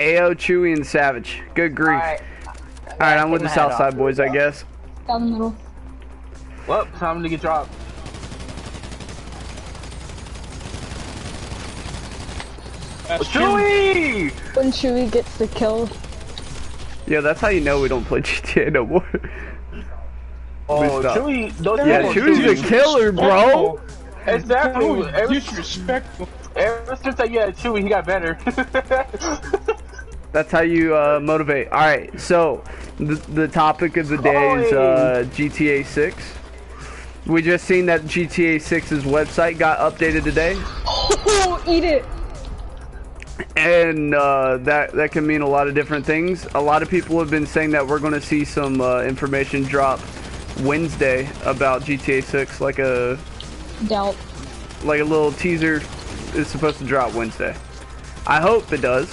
AO, Chewy, and Savage. Good grief. Alright, I'm with the south side boys, I guess. Down the middle. Well, time to get dropped. Chewy! When Chewy gets the kill. Yeah, that's how you know we don't play GTA no more. Oh, Chewy, yeah, Chewy's a killer, bro. Exactly. Disrespectful. Ever since I had Chewy, he got better. That's how you motivate. All right, so the topic of the day is GTA 6. We just seen that GTA 6's website got updated today. Oh, eat it. And that can mean a lot of different things. A lot of people have been saying that we're going to see some information drop Wednesday about GTA 6, like a little teaser is supposed to drop Wednesday. I hope it does,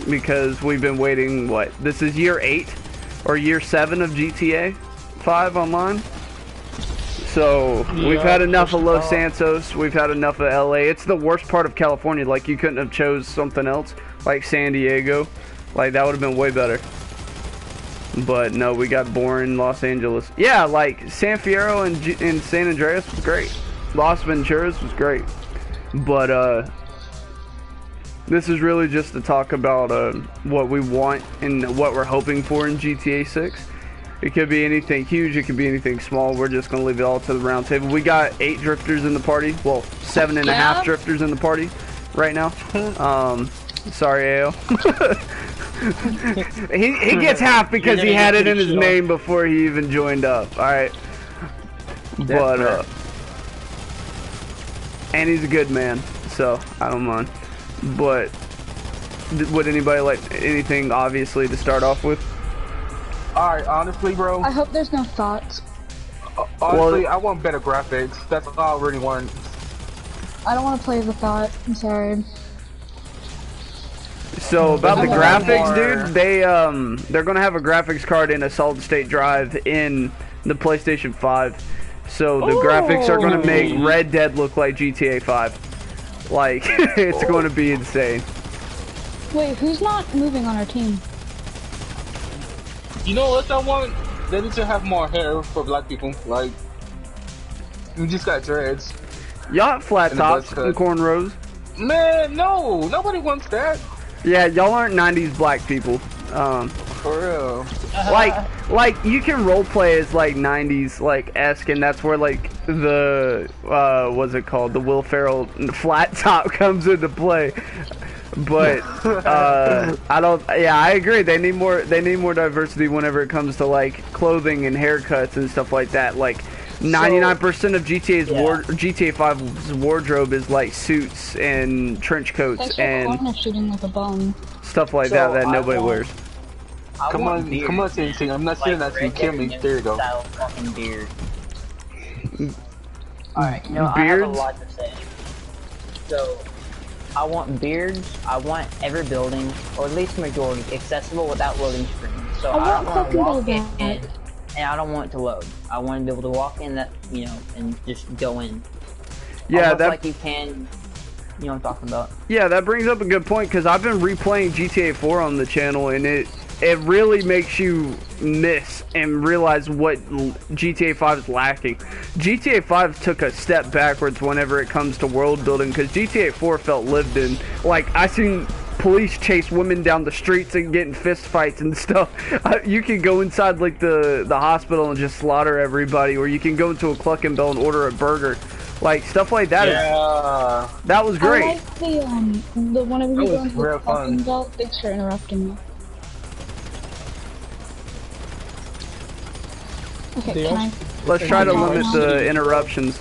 because we've been waiting, what, this is year 8 or year 7 of GTA 5 online. So we've had enough of Los Santos, we've had enough of LA. It's the worst part of California. Like, you couldn't have chose something else, like San Diego. Like, that would have been way better. But no, we got boring Los Angeles. Yeah, like San Fierro and San Andreas was great. Las Venturas was great. But this is really just to talk about what we want and what we're hoping for in GTA 6. It could be anything huge, it could be anything small. We're just going to leave it all to the round table. We got 8 drifters in the party. Well, 7.5 drifters in the party right now. Sorry, AO. he gets half because he had it in his name before he even joined up. Alright. But, and he's a good man, so I don't mind. But, would anybody like anything, obviously, to start off with? Alright, honestly, bro. I hope there's no thoughts. Honestly, I want better graphics. That's all I really want. I don't want to play the thought. I'm sorry. So about the graphics, dude, they're gonna have a graphics card in a solid state drive in the PlayStation 5. So the graphics are gonna make Red Dead look like GTA 5. Like, it's gonna be insane. Wait, who's not moving on our team? You know what I want? They need to have more hair for black people. Like, You just got dreads. Y'all have flat tops and cornrows. Man, no, nobody wants that. Yeah, y'all aren't 90s black people. For real. Like you can roleplay as like 90s like esque, and that's where like the what's it called, the Will Ferrell flat top comes into play. But I don't. Yeah, I agree. They need more diversity whenever it comes to like clothing and haircuts and stuff like that. Like 99% of GTA 5's wardrobe is like suits and trench coats and shooting with a bum. stuff like that nobody wears. Come on, CNC. I'm not saying that you kill me. There you go. Fucking beard. Alright, you know, Beards? I have a lot to say. So, I want beards, I want every building, or at least majority, accessible without loading screens. So I don't want to walk in and I don't want it to load. I want to be able to walk in that, you know, and just go in. Yeah, almost like you can, you know what I'm talking about. Yeah, that brings up a good point, because I've been replaying GTA 4 on the channel, and it really makes you miss and realize what GTA 5 is lacking. GTA 5 took a step backwards whenever it comes to world building, because GTA 4 felt lived in. Like, I seen police chase women down the streets and get in fist fights and stuff. You can go inside like the hospital and just slaughter everybody, or you can go into a Cluck and Bell and order a burger. Like, stuff like that. Yeah. That was great. I like the whenever you go into the Cluck and Bell. Thanks for interrupting me. Okay, let's try to limit the interruptions.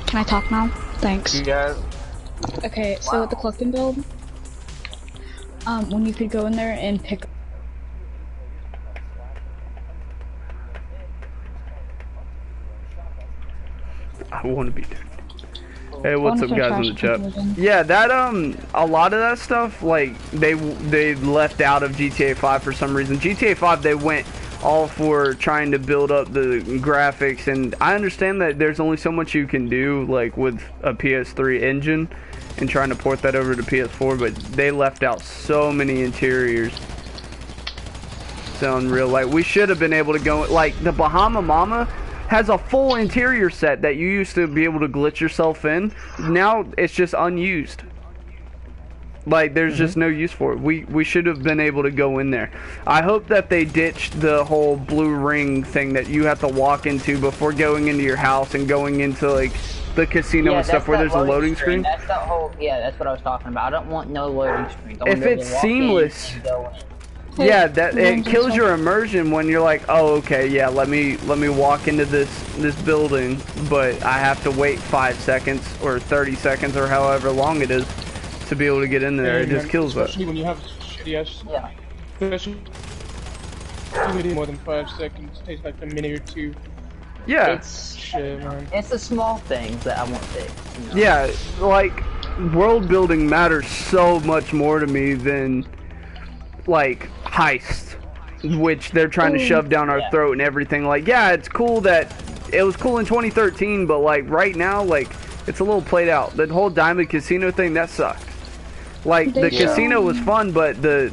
Can I talk now? Thanks. Yeah. Okay, so with the Cluck and Build, when you could go in there and pick. I want to be there. Hey, what's up, guys in the chat? Yeah, that a lot of that stuff, like they left out of GTA 5 for some reason. GTA 5, they went all for trying to build up the graphics, and I understand that there's only so much you can do like with a PS3 engine and trying to port that over to PS4, but they left out so many interiors. It's unreal. Like, we should have been able to go, like, the Bahama Mama has a full interior set that you used to be able to glitch yourself in. Now it's just unused. Like, there's just no use for it. We should have been able to go in there. I hope that they ditched the whole blue ring thing that you have to walk into before going into your house and going into, like, the casino and stuff where there's a loading screen. That's the whole, that's what I was talking about. I don't want no loading screen. If it's seamless, yeah, that it kills your immersion when you're like, oh, okay, yeah, let me walk into this building, but I have to wait 5 seconds or 30 seconds or however long it is to be able to get in there. It just kills that. Especially when you have shitty ass. Yeah. Especially more than 5 seconds. It takes like a minute or two. Yeah. It's the small things that I want fixed. You know? Yeah, like, world building matters so much more to me than, like, heist, which they're trying to shove down our throat and everything. Like, yeah, it's cool that it was cool in 2013, but like right now, like, it's a little played out. The whole Diamond Casino thing, that sucked. Like, the casino was fun, but the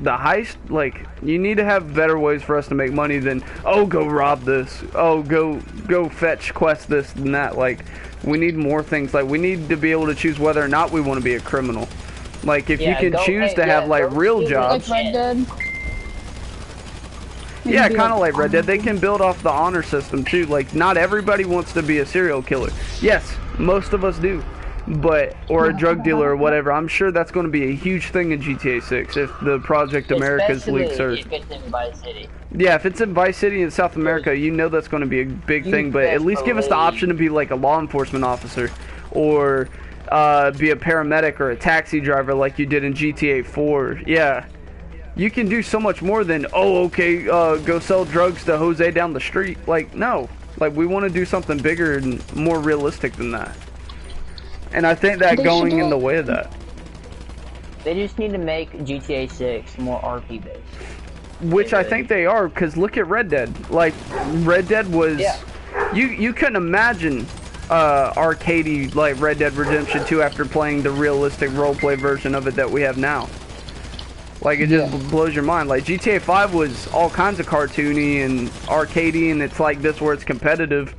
heist, like, you need to have better ways for us to make money than, oh, go rob this, oh, go fetch quest this and that. Like, we need more things. Like, we need to be able to choose whether or not we want to be a criminal. Like, if you can choose to have, like, real jobs. Like Red Dead. Yeah, kind of like Red Dead. They can build off the honor system, too. Like, not everybody wants to be a serial killer. Yes, most of us do. But, or a drug dealer or whatever. I'm sure that's going to be a huge thing in GTA 6 if the Project America's leaks are. If it's in Vice City. Yeah, if it's in Vice City in South America, you know that's going to be a big thing. But at least give us the option to be like a law enforcement officer, or be a paramedic or a taxi driver like you did in GTA 4. Yeah, you can do so much more than, oh, okay, go sell drugs to Jose down the street. Like, no, like, we want to do something bigger and more realistic than that. And I think that going in the way of that. They just need to make GTA 6 more RP based. Which I think they are, because look at Red Dead. Like, Red Dead was... Yeah. You couldn't imagine arcadey, like, Red Dead Redemption 2 after playing the realistic roleplay version of it that we have now. Like, it just blows your mind. Like, GTA 5 was all kinds of cartoony and arcadey, and it's like this where it's competitive.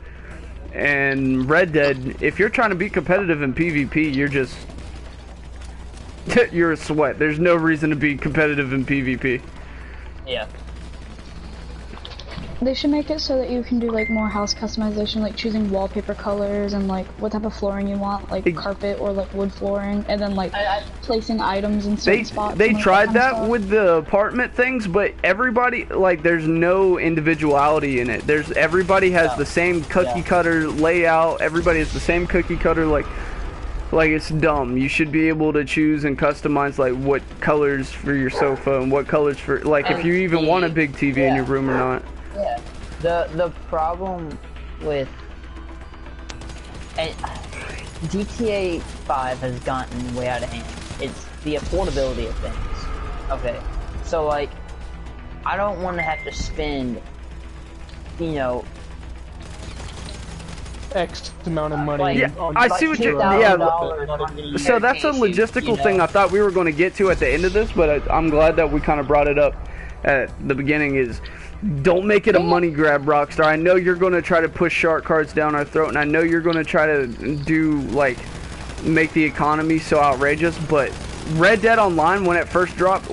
And Red Dead, if you're trying to be competitive in PvP, you're just... you're a sweat. There's no reason to be competitive in PvP. Yeah. They should make it so that you can do like more house customization, like choosing wallpaper colors and like what type of flooring you want, like carpet or like wood flooring, and then like placing items in certain spots. They tried that with the apartment things, but everybody, like, there's no individuality in it. Everybody has the same cookie cutter layout. Everybody has the same cookie cutter, like it's dumb. You should be able to choose and customize like what colors for your sofa and what colors for, like, if you even want a big TV in your room or not. Yeah. The problem with GTA 5 has gotten way out of hand. It's the affordability of things. Okay. So like, I don't want to have to spend, you know, X amount of money. Like, yeah, I see what you're. Yeah. So that's a logistical thing I thought we were going to get to at the end of this, but I'm glad that we kind of brought it up at the beginning. Is don't make it a money grab, Rockstar. I know you're going to try to push shark cards down our throat, and I know you're going to try to do like make the economy so outrageous. But Red Dead Online, when it first dropped,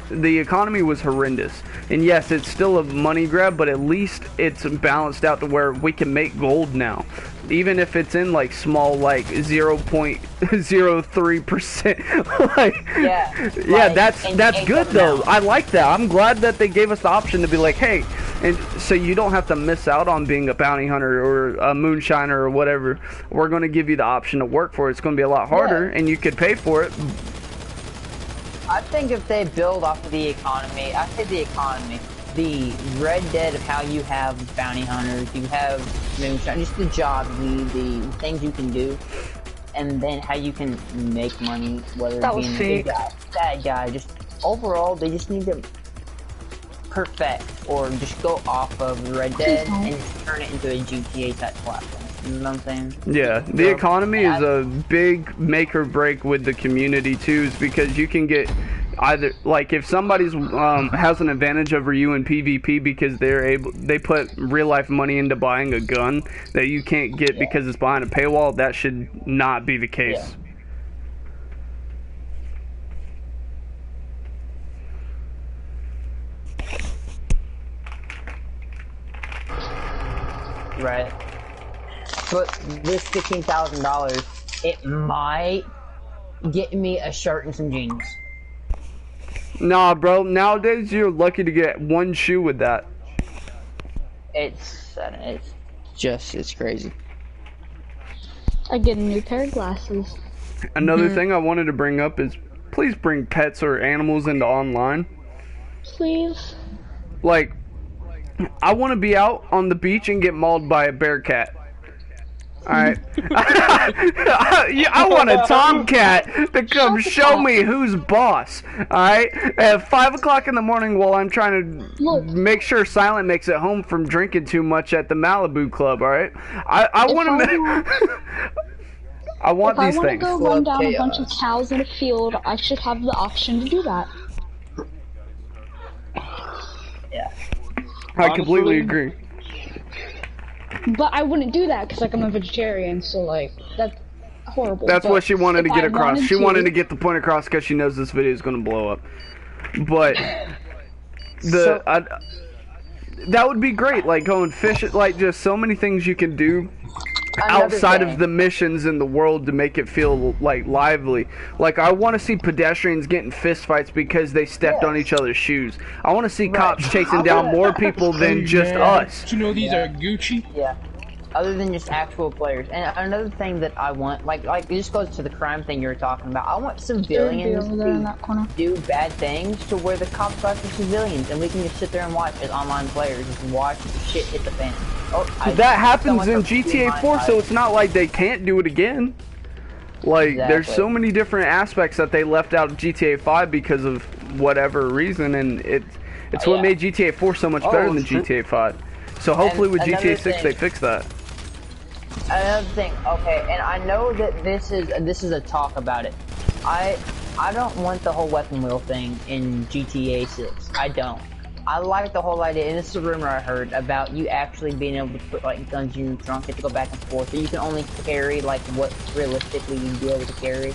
the economy was horrendous. And yes, it's still a money grab, but at least it's balanced out to where we can make gold now. Even if it's in like small, like 0.03%. Like, yeah, that's good though. I like that. I'm glad that they gave us the option to be like, hey, and so you don't have to miss out on being a bounty hunter or a moonshiner or whatever. We're going to give you the option to work for it. It's going to be a lot harder, and you could pay for it. I think if they build off of the economy, I say the economy, the Red Dead of how you have bounty hunters, you have moonshine, just the job you need, the things you can do, and then how you can make money, whether it be a good guy, bad guy, just overall, they just need to perfect or just go off of Red Dead and just turn it into a GTA type platform. You know what I'm saying? Yeah, the economy is a big make or break with the community too, is because you can get either, like, if somebody's has an advantage over you in PvP because they put real life money into buying a gun that you can't get because it's behind a paywall, that should not be the case. Yeah. Right. But this $15,000, it might get me a shirt and some jeans. Nah, bro. Nowadays, you're lucky to get one shoe with that. It's crazy. I get a new pair of glasses. Another thing I wanted to bring up is, please bring pets or animals into online. Please. Like, I want to be out on the beach and get mauled by a bear cat. Alright. I want a tomcat to come show me who's boss. Alright? At 5 o'clock in the morning while I'm trying to make sure Silent makes it home from drinking too much at the Malibu Club, alright? I want to... I want these things. If I want to go run down a bunch of cows in a field, I should have the option to do that. Yeah. I completely agree. But I wouldn't do that because, like, I'm a vegetarian, so, like, that's horrible. That's what she wanted to get across. She wanted to to get the point across because she knows this video is going to blow up. But that would be great. Like, going fishing, like, just so many things you can do outside of the missions in the world to make it feel like lively. Like, I want to see pedestrians getting fist fights because they stepped on each other's shoes. I want to see cops chasing down more people than just us. You know these are Gucci. Yeah. Other than just actual players. And another thing that I want, like it just goes to the crime thing you were talking about. I want civilians to do bad things to where the cops go after civilians, and we can just sit there and watch as online players, just watch shit hit the fan. That happens in GTA 4, so it's not like they can't do it again. Like, there's so many different aspects that they left out of GTA 5 because of whatever reason, and it's what made GTA 4 so much better than GTA 5. So hopefully with GTA 6 they fix that. Another thing, okay, and I know that this is a talk about it. I don't want the whole weapon wheel thing in GTA 6. I don't. I like the whole idea, and this is a rumor I heard about you actually being able to put like guns in your trunk and to go back and forth, so you can only carry like what realistically you'd be able to carry.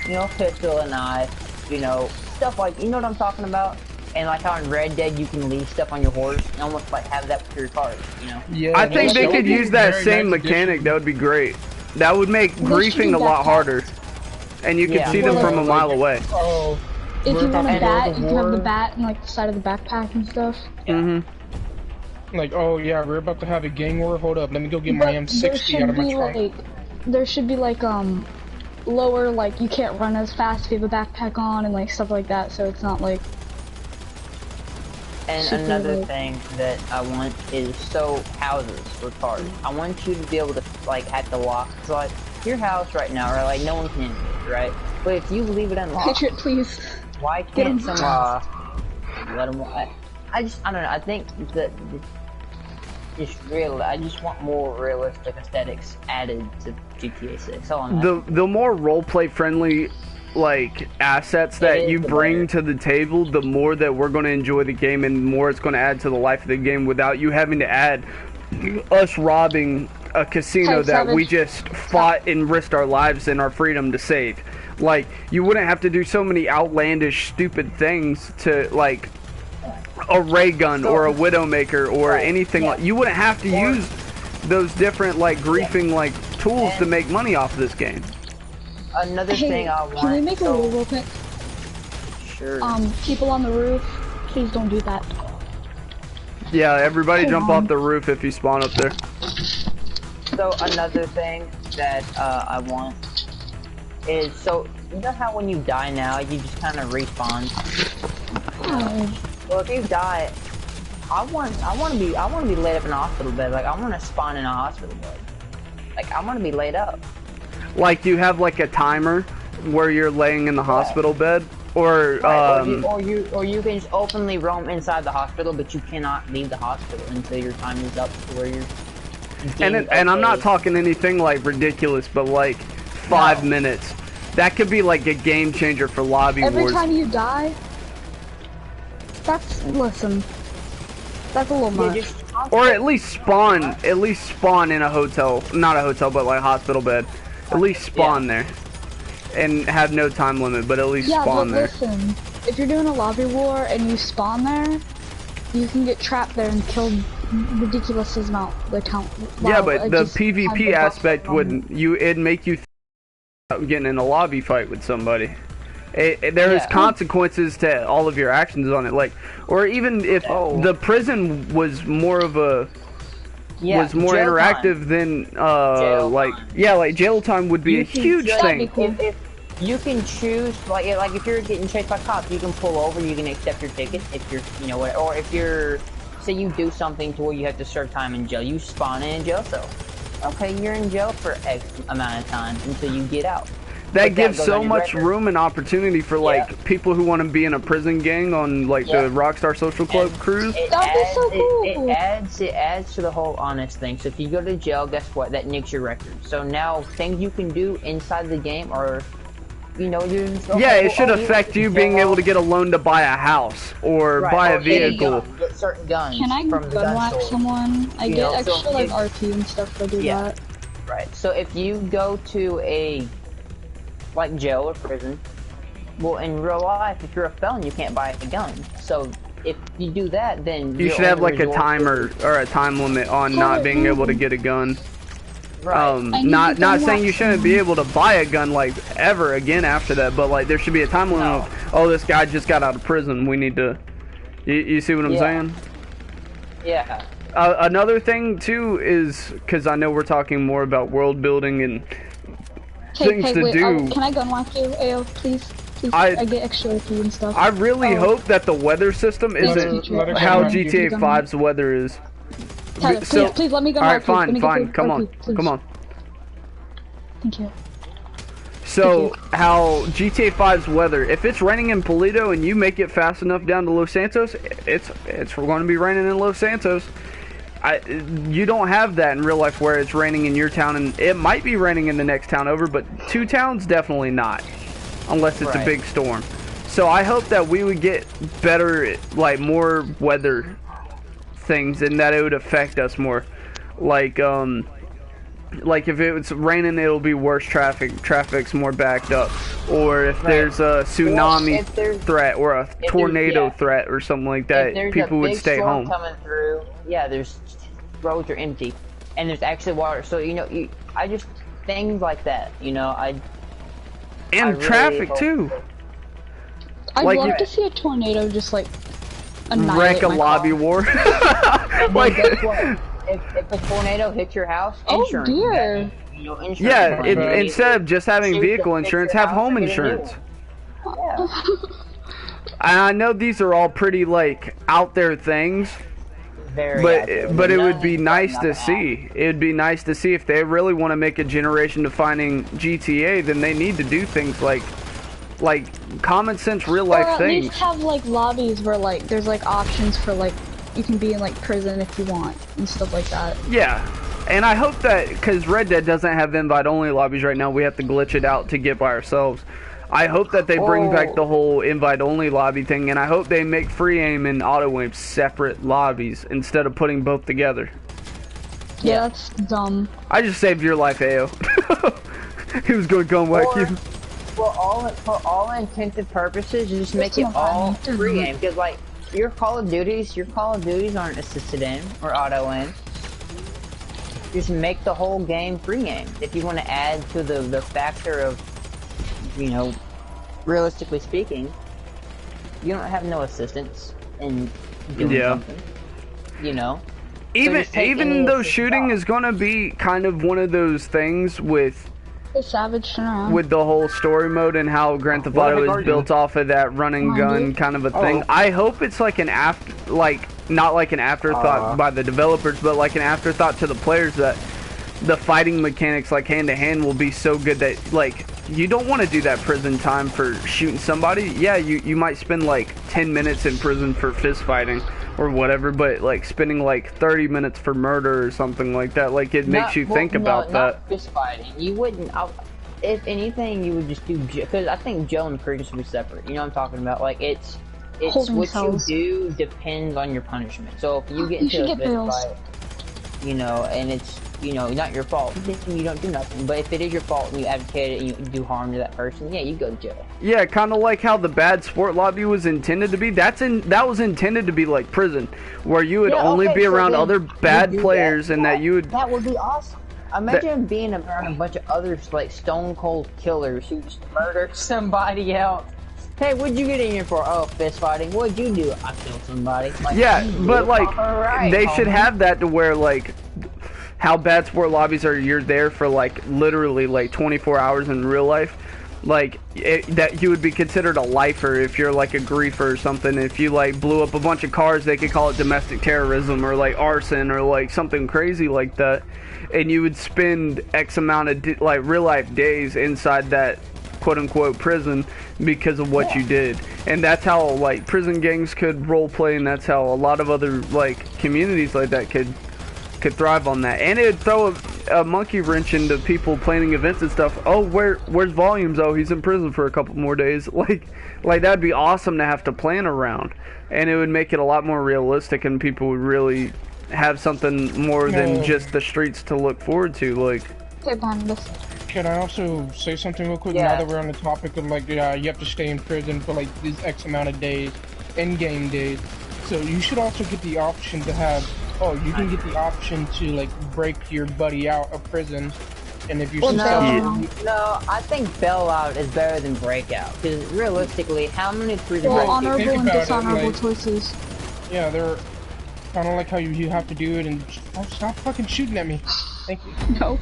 You know, pistol and knife, you know, stuff like, you know what I'm talking about? And like how in Red Dead you can leave stuff on your horse and almost like have that with your cars, you know? Yeah, I think they could use that same mechanic. That would be great. That would make griefing a lot harder. And you could see them from a mile away. Oh. If you want a bat, you can have the bat and like the side of the backpack and stuff. Like, oh yeah, we're about to have a gang war. Hold up, let me go get my M60 out of my trunk. There should be like lower, like you can't run as fast if you have a backpack on and like stuff like that, so it's not like. And another thing that I want is houses for cars. I want you to be able to like have to lock. So like your house right now, right? Like no one can enter it, right? But if you leave it unlocked, picture it, please. Why can't someone let them? I don't know. I think that I just want more realistic aesthetics added to GTA 6. The more roleplay friendly like assets that you bring to the table, the more that we're going to enjoy the game and the more it's going to add to the life of the game without you having to add us robbing a casino that we just fought and risked our lives and our freedom to save. Like, you wouldn't have to do so many outlandish stupid things to like a ray gun or a widowmaker or anything like. You wouldn't have to use those different like griefing like tools to make money off of this game. Another thing I want. Can we make a rule real quick? Sure. People on the roof, please don't do that. Yeah, everybody jump off the roof if you spawn up there. So another thing that I want is, so you know how when you die now you just kind of respawn. Well, if you die, I want to be laid up in a hospital bed. Like I want to spawn in a hospital bed. Like I want to be laid up. Like you have like a timer where you're laying in the hospital bed. Or right, or you can just openly roam inside the hospital, but you cannot leave the hospital until your time is up to where you're. And I'm not talking anything like ridiculous, but like 5 minutes. That could be like a game changer for lobby wars. Every time you die, listen, that's a little much. Or at least spawn in a hotel, not a hotel, but like a hospital bed. At least spawn there, and have no time limit, but at least spawn there. Listen, if you're doing a lobby war and you spawn there, you can get trapped there and killed ridiculous amount the count. Yeah, but the PvP aspect it'd make you getting in a lobby fight with somebody. There is consequences to all of your actions on it, like, or even if the prison was more of a was more interactive than like jail time would be a huge thing. If you can choose, like if you're getting chased by cops, you can pull over, you can accept your ticket if you're, or if you're, say you do something to where you have to serve time in jail, you spawn in jail cell. Okay, you're in jail for X amount of time until you get out. That gives so much room and opportunity for like people who want to be in a prison gang on like the Rockstar Social Club cruise. That'd be so cool. It adds to the whole honest thing. So if you go to jail, guess what? That nicks your record. So now things you can do inside the game are, it should affect you being able to get a loan to buy a house or buy a vehicle. Get certain guns. Can I gun whack someone? I get extra like RP and stuff to do that. Right. So if you go to a like jail or prison, well, in real life, if you're a felon, you can't buy a gun. So if you do that, then you should have like a timer or a time limit on not being able to get a gun. Right. Not saying you shouldn't be able to buy a gun like ever again after that, but like there should be a time limit of, oh, this guy just got out of prison, we need to. You see what I'm saying? Yeah. Another thing too is, because I know we're talking more about world building and things to do. Can I gun whack you, AO, please? I get extra RP and stuff. I really hope that the weather system isn't how GTA 5's weather is. Tyler, please let me go. Alright, fine. Come on. Thank you. So, how GTA 5's weather, if it's raining in Paleto and you make it fast enough down to Los Santos, it's going to be raining in Los Santos. You don't have that in real life where it's raining in your town, and it might be raining in the next town over, but 2 towns, definitely not. Unless it's a big storm. So I hope that we would get better, like, more weather things, and that it would affect us more. Like if it's raining, it'll be worse traffic's more backed up, or if there's a tsunami threat or a tornado threat or something like that, people would stay home. Coming through, there's roads are empty, and there's actually water. So I just things like that, and traffic too. I'd love to see a tornado just like wreck a lobby war. Like, guess what? If a tornado hits your house, insurance. Oh dear. Insurance instead of just having vehicle insurance, have home insurance. Yeah. I know these are all pretty like out there things, but it would be nice to see. It would be nice to see if they really want to make a generation defining GTA, then they need to do things like common sense real life things. Or at least have like lobbies where like there's like options for like you can be in like prison if you want and stuff like that. Yeah, and I hope that, because Red Dead doesn't have invite only lobbies right now, we have to glitch it out to get by ourselves. I hope that they bring back the whole invite only lobby thing, and I hope they make free aim and auto aim separate lobbies instead of putting both together. Yeah, that's dumb. I just saved your life, AO. He was going to go and whack you. For all intents and purposes, just make it all free aim, because like your Call of Duties aren't assisted aim or auto aim. Just make the whole game free aim. If you want to add to the factor of, realistically speaking, you don't have no assistance in doing something. Even though shooting is gonna be kind of one of those things with the Savage turnaround. With the whole story mode and how Grand Theft Auto is built off of that run and gun kind of a thing. I hope it's like not like an afterthought by the developers, but like an afterthought to the players, that the fighting mechanics like hand to hand will be so good that like you don't want to do that prison time for shooting somebody. Yeah, you might spend like 10 minutes in prison for fist fighting or whatever, but like spending like 30 minutes for murder or something like that, like it makes you think about that. Not fist fighting. You wouldn't. If anything, you would just do, because I think jail and prison should be separate. You know what I'm talking about? Like it's what you do depends on your punishment. So if you get into a fist fight, you know, and it's, you know, not your fault, then you don't do nothing. But if it is your fault and you advocate it and you do harm to that person, yeah, you go to jail. Yeah, kind of like how the bad sport lobby was intended to be. That was intended to be like prison, where you would only be around other bad players, and that you would. That would be awesome. Imagine being around a bunch of others like stone cold killers who just murdered somebody else. Hey, what'd you get in here for? Oh, fist fighting. What'd you do? I killed somebody. Like, yeah, but like they should have that to where like how bad sport lobbies are. You're there for like literally like 24 hours in real life. Like that you would be considered a lifer if you're like a griefer or something. If you like blew up a bunch of cars, they could call it domestic terrorism or like arson or like something crazy like that. And you would spend X amount of like real life days inside that quote unquote prison because of what you did. And that's how like prison gangs could role play, and that's how a lot of other like communities like that could thrive on that. And it'd throw a monkey wrench into people planning events and stuff. Oh, where's Volumes? Oh, he's in prison for a couple more days. Like that'd be awesome to have to plan around, and it would make it a lot more realistic, and people would really have something more than just the streets to look forward to. Like, can I also say something real quick? Now that we're on the topic of like, you have to stay in prison for like this X amount of days, in-game days. So you should also get the option to have, you can get the option to like break your buddy out of prison. And if you no, I think bailout is better than breakout, because realistically, how many prison breaks? Honorable and dishonorable choices. Yeah, they're kind of like how you have to do it, and stop fucking shooting at me. Thank you. No.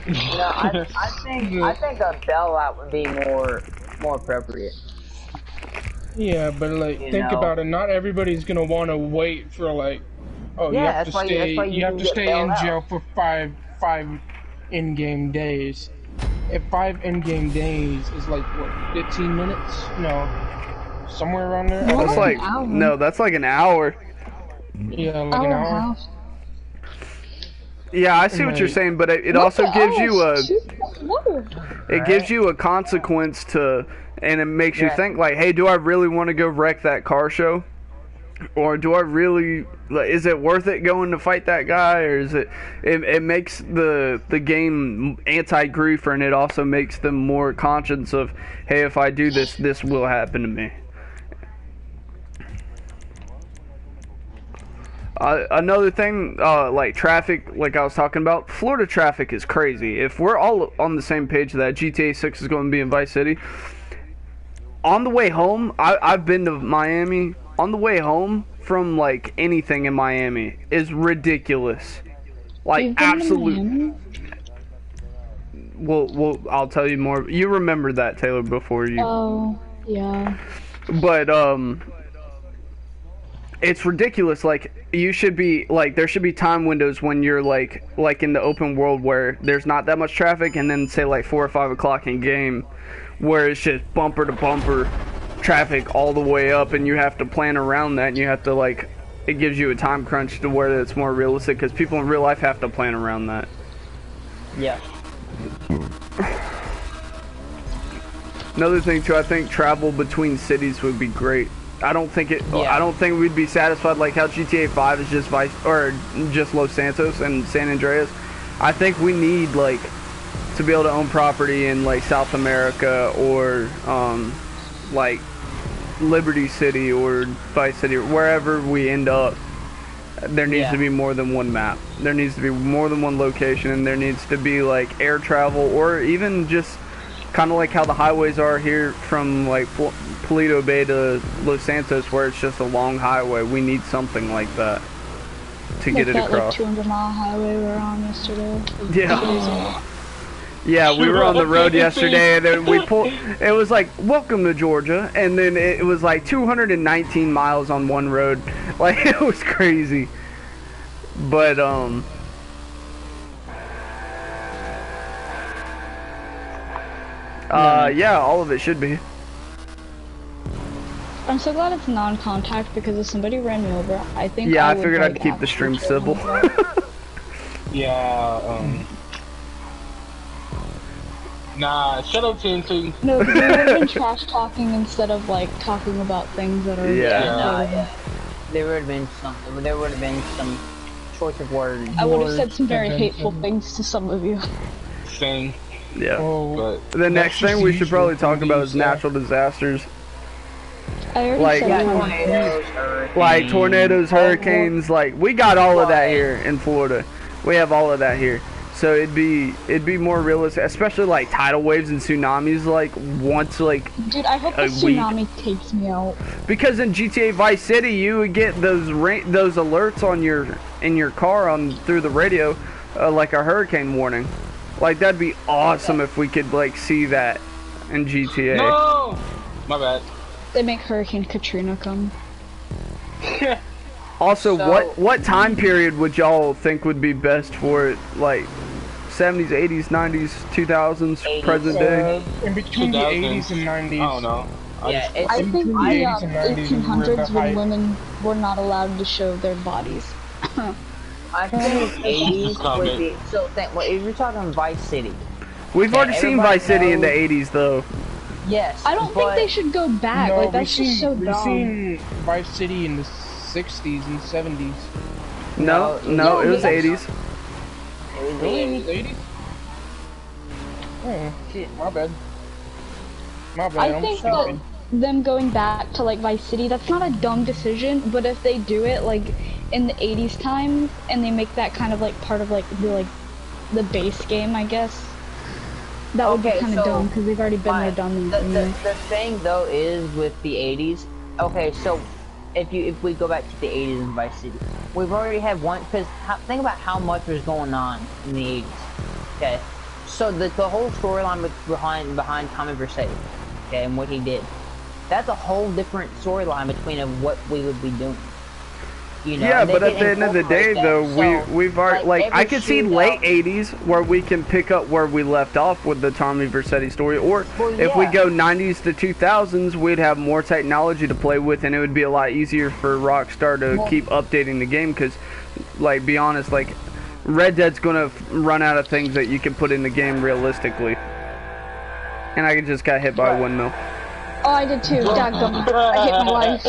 No, I think a bailout would be more appropriate. Yeah, but like think about it. Not everybody's gonna want to wait for like, you have to stay. You have to stay in jail for five in-game days. If 5 in-game days is like what, 15 minutes? No, somewhere around there. That's like that's like an hour. Yeah, like an hour. Yeah, I see what you're saying, but it also gives you a consequence to, and it makes you think like, hey, do I really want to go wreck that car show? Or do I really, like, is it worth it going to fight that guy? Or is it makes the game anti-griefer, and it also makes them more conscious of, hey, if I do this, this will happen to me. Another thing, like traffic, like I was talking about, Florida traffic is crazy. If we're all on the same page that GTA 6 is going to be in Vice City, on the way home, I've been to Miami. On the way home from like anything in Miami is ridiculous. Like absolutely. Well, I'll tell you more. You remember that, Taylor, before you. Oh, yeah. But it's ridiculous. Like you should be like, there should be time windows when you're like in the open world where there's not that much traffic, and then say like 4 or 5 o'clock in game where it's just bumper to bumper traffic all the way up, and you have to plan around that, and you have to like, it gives you a time crunch to where it's more realistic, because people in real life have to plan around that. Yeah. Another thing too, I think travel between cities would be great. I don't think we'd be satisfied like how GTA 5 is just just Los Santos and San Andreas. I think we need like to be able to own property in like South America, or like Liberty City or Vice City, or wherever we end up. There needs to be more than one map. There needs to be more than one location, and there needs to be like air travel, or even just kind of like how the highways are here from like Paleto Bay to Los Santos, where it's just a long highway. We need something like that to get it across. Like 200-mile highway we were on yesterday. Yeah. Yeah, we were on the road yesterday, and then we pulled. It was like, welcome to Georgia, and then it was like 219 miles on one road. Like, it was crazy. But Yeah, all of it should be. I'm so glad it's non-contact because if somebody ran me over, I think yeah, I figured I'd keep the stream civil. Yeah, nah, shut up, TNT. No, because we would have been trash talking instead of like talking about things that are. Yeah. There would have been some choice of words. I would have said some very hateful things to some of you. Same. Yeah. But the next thing we should probably talk about is natural disasters. I already said tornadoes, like tornadoes, hurricanes. Like we got all of that here in Florida. We have all of that here. So it'd be more realistic, especially like tidal waves and tsunamis, like once like dude, I hope the tsunami takes me out. Because in GTA Vice City, you would get those alerts on in your car through the radio, like a hurricane warning. Like that'd be awesome if we could like see that in GTA. No, my bad. They make Hurricane Katrina come. Also, what time period would y'all think would be best for it? Like 70s, 80s, 90s, 2000s, 80s. Present day? In between the 80s and 90s. I don't know. Yeah, I think the 1800s when women were not allowed to show their bodies. I think 80s would be. So, if you're talking Vice City. We've already seen Vice City in the 80s, though. Yes. I don't think they should go back. No, like that's just so dumb. We've seen Vice City in the 60s and 70s. No, it was 80s. Really? 80s? Oh, shit, my bad. My bad, I think that them going back to like Vice City, that's not a dumb decision, but if they do it like in the 80s time and they make that kind of like part of like the base game, I guess. That would be kind of dumb because they've already been there, done that. The thing though is with the 80s. Okay, so if we go back to the 80s in Vice City, we've already had one. Because think about how much was going on in the 80s. Okay, so the whole storyline behind Tommy Vercetti, okay, and what he did. That's a whole different storyline between of what we would be doing. You know, yeah, but at the end of the day, though, we've already like I could see late 80s where we can pick up where we left off with the Tommy Vercetti story, or if we go 90s to 2000s, we'd have more technology to play with, and it would be a lot easier for Rockstar to keep updating the game. Because, like, be honest, like Red Dead's gonna run out of things that you can put in the game realistically, and I just got hit by a windmill. Oh, I did too. Dadgum. I hit my life.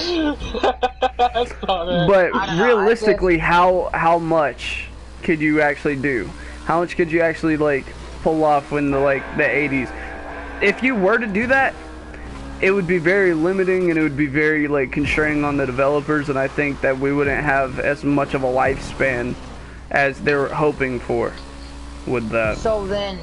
But realistically, how much could you actually do? How much could you actually like pull off in the 80s? If you were to do that, it would be very limiting and it would be very like constraining on the developers, and I think that we wouldn't have as much of a lifespan as they were hoping for with that. So then.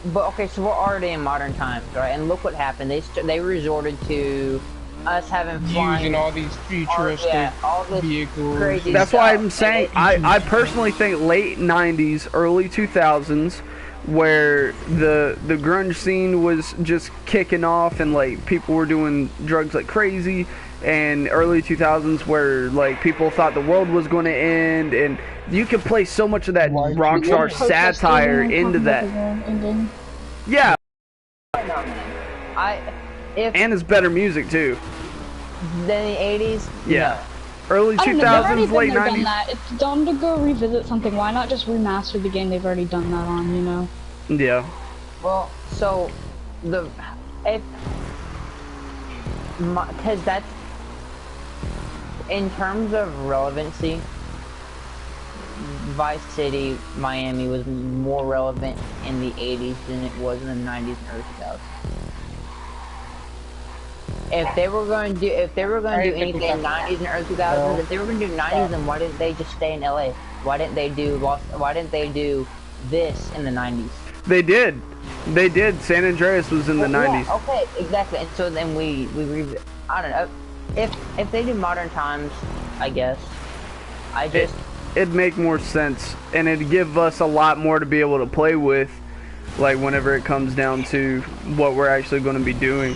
But okay, so we're already in modern times, right? And look what happened. They resorted to us having flying, using all these futuristic vehicles. That's why I'm saying I personally think late 90s, early 2000s, where the grunge scene was just kicking off and like people were doing drugs like crazy, and early 2000s where like people thought the world was going to end, and you could play so much of that Rockstar satire into that. Yeah. And it's better music too. Than the 80s? Yeah. No. Early 2000s, late 90s. It's dumb to go revisit something. Why not just remaster the game they've already done that on, you know? Yeah. Well, so because that's in terms of relevancy, Vice City, Miami was more relevant in the 80s than it was in the 90s and early 2000s. If they were going to do anything in 90s and early 2000s, if they were going to do 90s, then why didn't they just stay in LA? Why didn't they do this in the 90s? They did. San Andreas was in the 90s. Yeah, okay, exactly. And so then I don't know. If they do modern times, I guess. It'd make more sense, and it'd give us a lot more to be able to play with, like whenever it comes down to what we're actually going to be doing.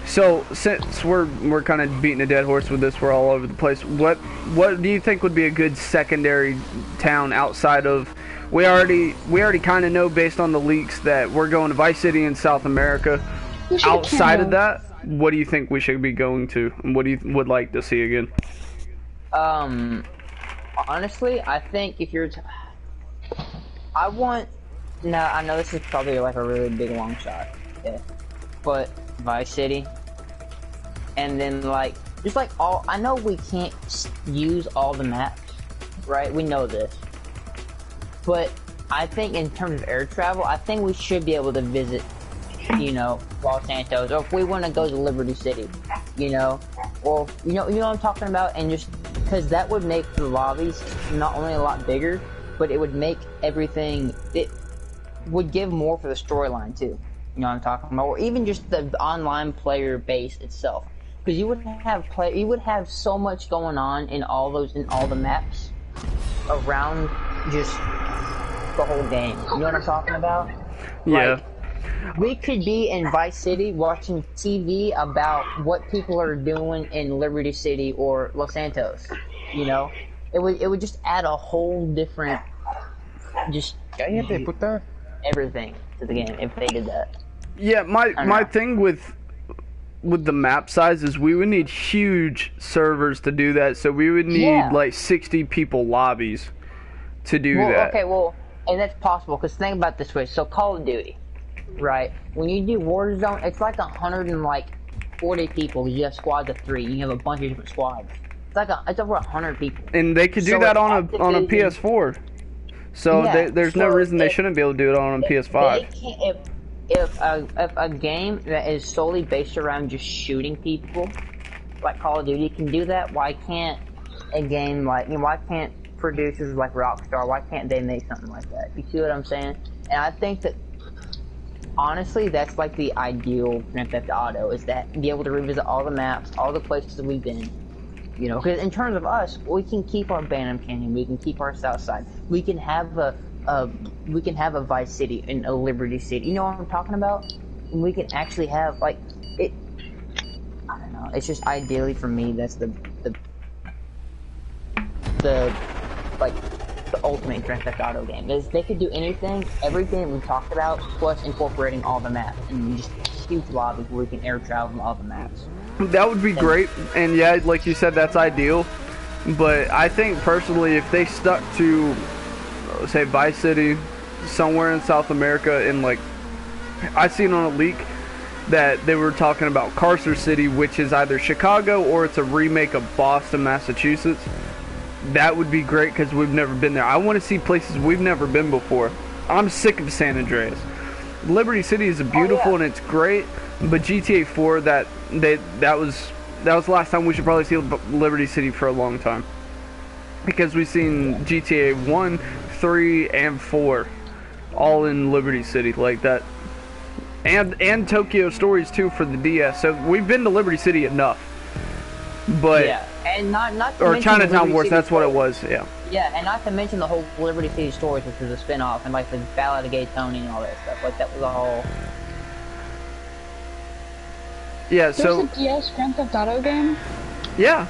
So since we're kind of beating a dead horse with this, we're all over the place. What do you think would be a good secondary town outside of? We already kind of know based on the leaks that we're going to Vice City in South America. outside of that, what do you think we should be going to, and what do you would like to see again? Honestly, I think if you're, I want. Now I know this is probably like a really big long shot, okay, but Vice City, and then like just like all. I know we can't use all the maps, right? We know this, but I think in terms of air travel, I think we should be able to visit, you know, Los Santos, or if we want to go to Liberty City, you know, or you know what I'm talking about, and just because that would make the lobbies not only a lot bigger, but it would make everything, it would give more for the storyline too. You know what I'm talking about, or even just the online player base itself, because you would have so much going on in all the maps around just the whole game. You know what I'm talking about? Yeah. Like, we could be in Vice City watching TV about what people are doing in Liberty City or Los Santos. You know, it would just add a whole different, just everything to the game if they did that. Yeah, my thing with the map size is we would need huge servers to do that. So we would need like 60 people lobbies to do that. Okay, well, and that's possible because think about it this way. So Call of Duty, right? When you do Warzone, it's like 140 people. You have squads of 3. You have a bunch of different squads. It's over 100 people. And they could do that on a PS4. So there's no reason they shouldn't be able to do it on a PS5. If a game that is solely based around just shooting people, like Call of Duty can do that, why can't a game like, you know, why can't producers like Rockstar, why can't they make something like that? You see what I'm saying? And I think that honestly, that's like the ideal Grand Theft Auto, is that be able to revisit all the maps, all the places that we've been. You know, because in terms of us, we can keep our Bantam Canyon, we can keep our South Side, we can have a Vice City and a Liberty City. You know what I'm talking about? And we can actually have like it. I don't know. It's just ideally for me, that's the ultimate Grand Theft Auto game. Is they could do anything, every game we talked about, plus incorporating all the maps and just huge lobbies where we can air travel from all the maps. That would be great, and yeah, like you said, that's ideal. But I think personally, if they stuck to, say, Vice City, somewhere in South America, and like, I seen on a leak that they were talking about Carcer City, which is either Chicago or it's a remake of Boston, Massachusetts. That would be great because we've never been there. I want to see places we've never been before. I'm sick of San Andreas. Liberty City is beautiful and it's great, but GTA 4, that was the last time. We should probably see Liberty City for a long time, because we've seen GTA 1, 3, and 4 all in Liberty City like that, and Tokyo Stories too for the DS. So we've been to Liberty City enough. But yeah, and not to or mention Chinatown Wars, that's what it was. Yeah. Yeah, and not to mention the whole Liberty City Stories, which was a spin-off, and like the Ballad of Gay Tony and all that stuff. Like that was all. Yeah. So. There's a DS Grand Theft Auto game. Yeah.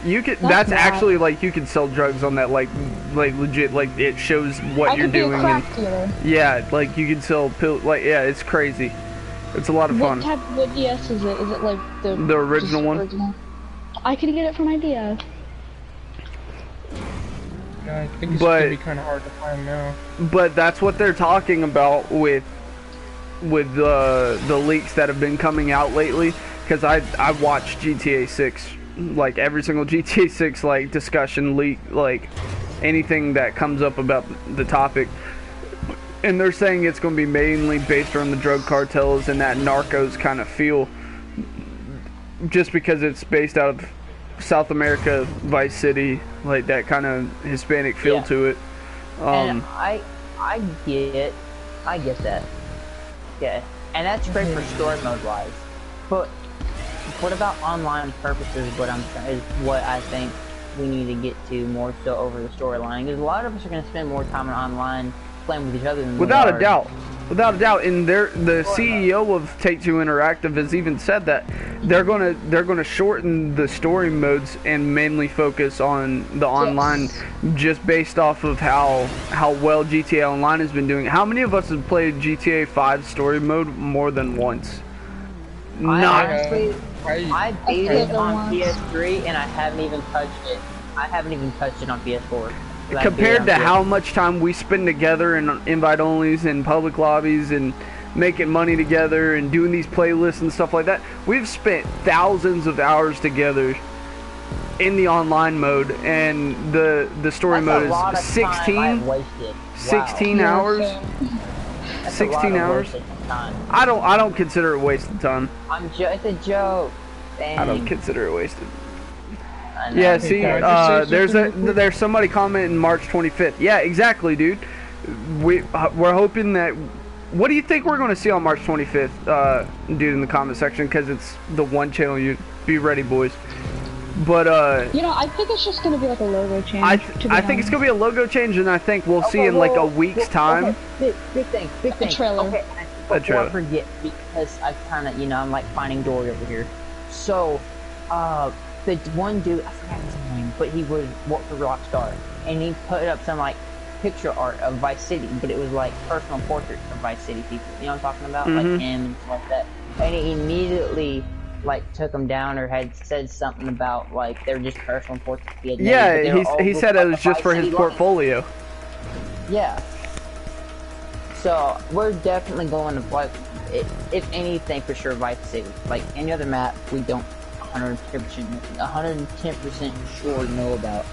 You could. That's actually like you could sell drugs on that, like legit. Like it shows what you're doing. Yeah, like you can sell pills. Like it's crazy. It's a lot of fun. What DS is it? Is it like the original one? I could get it for my DS. Yeah, I think it's gonna be kind of hard to find now. But that's what they're talking about with the leaks that have been coming out lately. Because I watched GTA 6, like every single GTA 6 like discussion leak, like anything that comes up about the topic. And they're saying it's going to be mainly based around the drug cartels and that Narcos kind of feel. Just because it's based out of South America, Vice City, like that kind of Hispanic feel to it. And I get that. Yeah, and that's great for story mode wise. But what about online purposes? Is what I think we need to get to more so over the storyline. Because a lot of us are going to spend more time online playing with each other than without a doubt. Without a doubt, and the CEO of Take-Two Interactive has even said that they're gonna shorten the story modes and mainly focus on the online, just based off of how well GTA Online has been doing. How many of us have played GTA 5 story mode more than once? Honestly, I beat it on PS3 and I haven't even touched it. I haven't even touched it on PS4. Compared to how much time we spend together in invite-onlys and public lobbies and making money together and doing these playlists and stuff like that, we've spent thousands of hours together in the online mode, and the story mode is 16 hours. 16 hours. I don't consider it a waste of time. It's a joke. Dang. I don't consider it wasted. Yeah, see, there's somebody commenting March 25th. Yeah, exactly, dude. We're hoping that. What do you think we're going to see on March 25th, dude, in the comment section? Because it's the one channel. You be ready, boys. But you know, I think it's just going to be like a logo change. I think it's going to be a logo change, and I think we'll see in like a week's time. Big thing. A trailer. Okay, before I forget, because I kind of, I'm like finding Dory over here. So, the one dude, I forgot his name, but he would work for Rockstar, and he put up some like picture art of Vice City, but it was like personal portraits of Vice City people. You know what I'm talking about? Like him and stuff like that. And he immediately like took them down or had said something about like they're just personal portraits. Yeah, he said it was just for his portfolio. Yeah. So we're definitely going to like, if anything, for sure, Vice City. Like any other map, we don't 110% sure know about,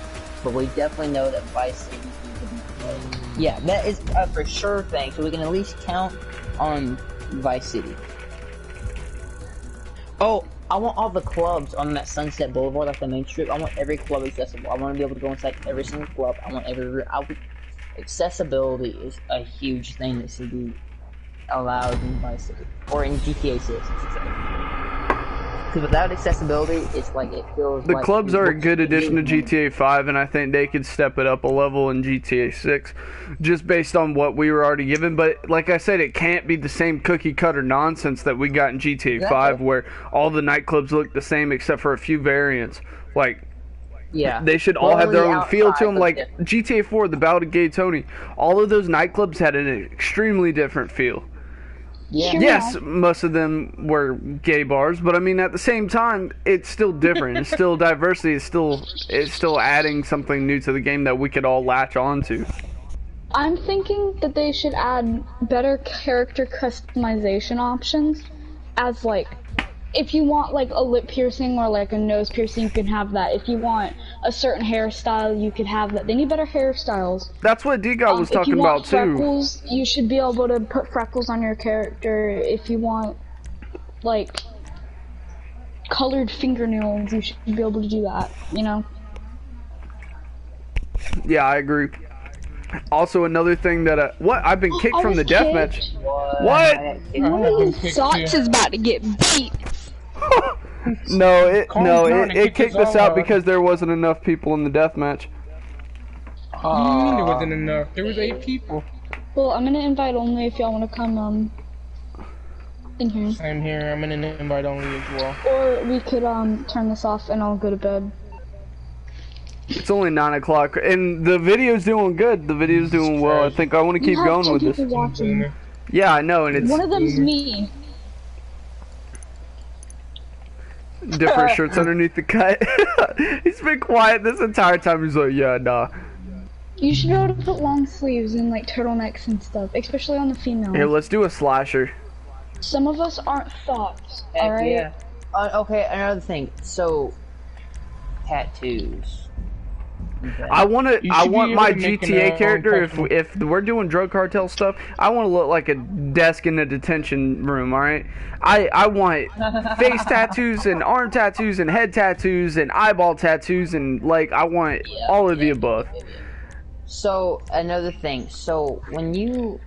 but we definitely know that Vice City is going to be played. Yeah, that is a for sure thing. So we can at least count on Vice City. Oh, I want all the clubs on that Sunset Boulevard, like the main strip. I want every club accessible. I want to be able to go inside every single club. I want accessibility is a huge thing that should be allowed in Vice City or in GTA 6. Because without accessibility, it's like it feels. The like clubs are a good addition to GTA 5, and I think they could step it up a level in GTA 6, just based on what we were already given. But like I said, it can't be the same cookie cutter nonsense that we got in GTA 5, where all the nightclubs look the same except for a few variants. Like, yeah, they should all have their own feel to them. Like GTA 4, the Battle of Gay Tony, all of those nightclubs had an extremely different feel. Yeah. Yes, most of them were gay bars, but I mean at the same time, it's still different. It's still diversity. It's still adding something new to the game that we could all latch onto. I'm thinking that they should add better character customization options, as like, if you want like a lip piercing or like a nose piercing, you can have that. If you want a certain hairstyle, you could have that. They need better hairstyles. That's what D-God was talking about too. If you want freckles, you should be able to put freckles on your character. If you want like colored fingernails, you should be able to do that, you know? Yeah, I agree. Also, another thing that what I've been kicked from the deathmatch. What? Socks is about to get beat. No, it kicked us out because there wasn't enough people in the deathmatch. What do you mean there wasn't enough? There was 8 people. Well, I'm gonna invite only if y'all wanna come in here. Same here. I'm gonna invite only as well. Or we could turn this off and I'll go to bed. It's only 9 o'clock, and the video's doing good. The video's doing well. I think I want to keep going with this. Watching. Yeah, I know, and it's one of them's me. Different shirts underneath the cut. He's been quiet this entire time. He's like, yeah, nah. You should be able to put long sleeves and like turtlenecks and stuff, especially on the female. Here, let's do a slasher. Some of us aren't thoughts, alright? Yeah. Okay, another thing. So, tattoos. Okay. I want my GTA character, if we're doing drug cartel stuff, I want to look like a desk in a detention room, alright? I want face tattoos and arm tattoos and head tattoos and eyeball tattoos and like I want all of the above. So another thing, so when you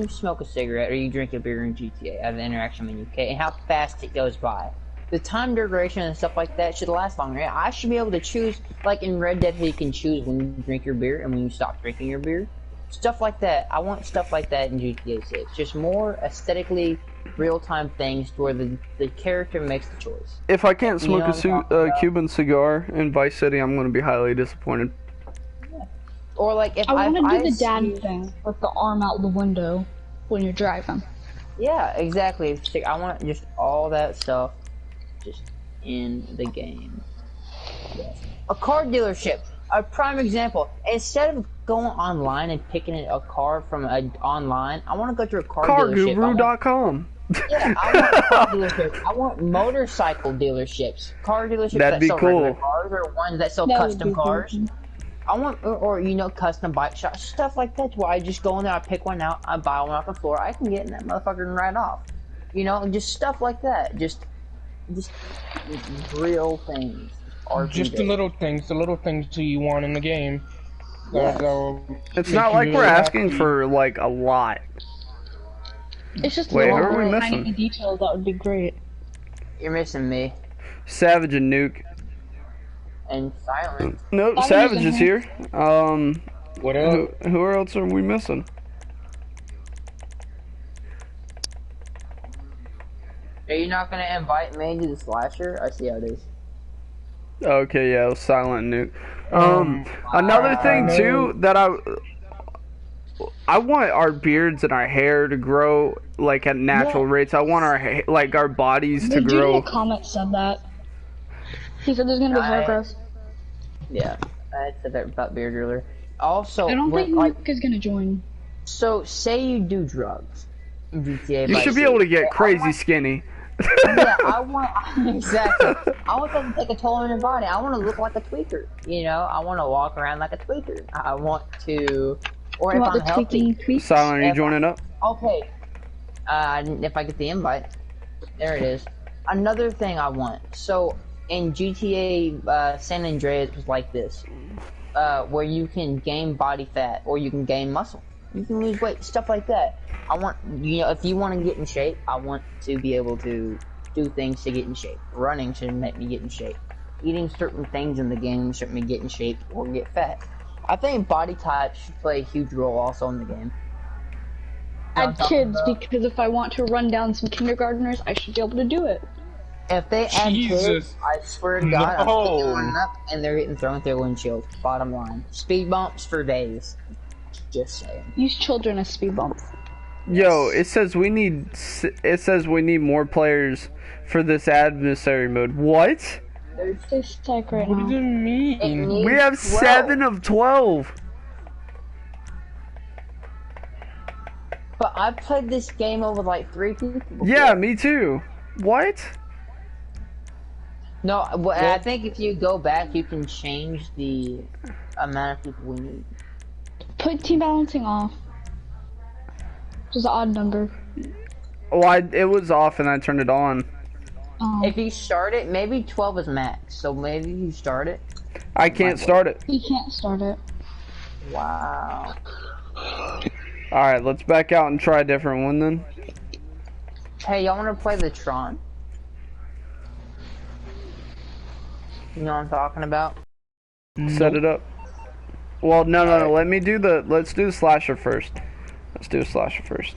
smoke a cigarette or you drink a beer in GTA, have an interaction in the UK, and how fast it goes by, the time duration and stuff like that should last longer. I should be able to choose, like in Red Dead, you can choose when you drink your beer and when you stop drinking your beer. Stuff like that. I want stuff like that in GTA 6. Just more aesthetically real-time things where the character makes the choice. If I can't smoke a Cuban cigar in Vice City, I'm going to be highly disappointed. Yeah. Or like if I want to do the dad thing with the arm out the window when you're driving. Yeah, exactly. I want just all that stuff just in the game. A car dealership, a prime example. Instead of going online and picking a car from online, I want to go to a car dealership. Carguru.com. Yeah, I want car dealerships. I want motorcycle dealerships. Car dealerships That'd be sell cool. regular cars or ones that sell custom cars. Cool. I want, or you know, custom bike shops, stuff like that. Where I just go in there, I pick one out, I buy one off the floor, I can get in that motherfucker and ride off. You know, just stuff like that. Just real things. Just the little things that you want in the game. Yeah. It's not like we're asking for like a lot. It's just little tiny details that would be great. You're missing me. Savage and Nuke. And Silent. Nope, Savage is here. What else? Who else are we missing? Are you not gonna invite me to the slasher? I see how it is. Okay, yeah, it was Silent and Nuke. Another thing too that I want our beards and our hair to grow like at natural rates. I want our our bodies to grow. The dude in the comments said that. He said there's gonna be hair growth. Yeah, I said that about beard earlier. Also, I don't think Nuke is gonna join. So, say you do drugs in GTA. You should be able to get crazy skinny. Yeah, I want exactly. I want them to take a toll on your body. I want to look like a tweaker. You know, I want to walk around like a tweaker. I want to, or if I'm healthy. Silent, are you joining up? Okay. If I get the invite, there it is. Another thing I want. So in GTA San Andreas was like this, where you can gain body fat or you can gain muscle. You can lose weight, stuff like that. I want, you know, if you want to get in shape, I want to be able to do things to get in shape. Running should make me get in shape. Eating certain things in the game should make me get in shape or get fat. I think body type should play a huge role also in the game. Add kids, because if I want to run down some kindergartners, I should be able to do it. If they add kids, I swear to God, I'm running up and they're getting thrown through a windshield. Bottom line. Speed bumps for days. Just saying. Use children as speed bumps. Yo, it says we need more players for this adversary mode. What? Stay stuck right now. What does it mean? We have 7 of 12. But I played this game over like 3 people before. Yeah, me too. What? No, well, I think if you go back, you can change the amount of people we need. Put team balancing off. Just an odd number. Oh, it was off and I turned it on. If you start it, maybe 12 is max. So maybe you start it. I can't start it. You can't start it. Wow. Alright, let's back out and try a different one then. Hey, y'all want to play the Tron? You know what I'm talking about? Set it up. Well, no. Let's do the slasher first. Let's do a slasher first.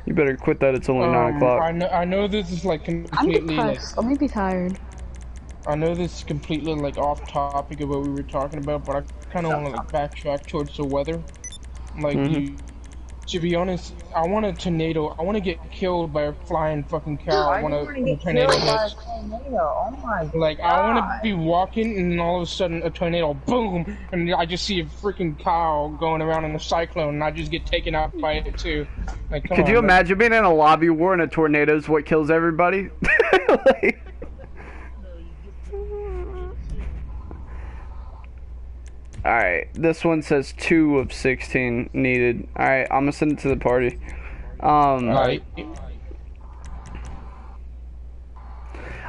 You better quit that, it's only 9 o'clock. I know this is like completely I'm depressed. Let me be tired. I know this is completely like off topic of what we were talking about, but I kind of want to like backtrack towards the weather. Like, to be honest, I want a tornado. I want to get killed by a flying fucking cow. I want a tornado. Oh my God. Like, I want to be walking and all of a sudden a tornado, boom, and I just see a freaking cow going around in a cyclone, and I just get taken out by it too. Like, could you imagine being in a lobby war and a tornado is what kills everybody? Like, alright, this one says 2 of 16 needed. Alright, I'm gonna send it to the party. Alright.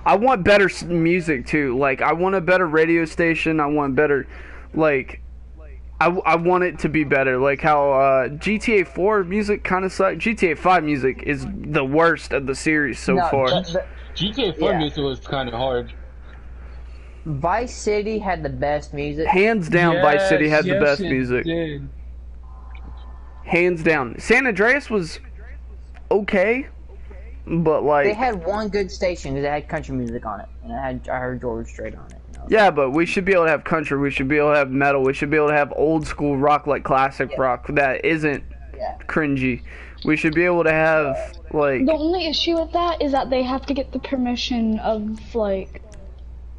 I want better music too. Like, I want a better radio station. I want better, like, I want it to be better. Like how GTA 4 music kind of sucks. GTA 5 music is the worst of the series so far. GTA 4 music was kind of hard. Vice City had the best music. Hands down, Vice City had the best music. Did. Hands down. San Andreas was okay, but like they had one good station because it had country music on it, and I heard George Strait on it. And I Yeah, but we should be able to have country. We should be able to have metal. We should be able to have old school rock, like classic rock that isn't cringy. We should be able to have like. The only issue with that is that they have to get the permission of like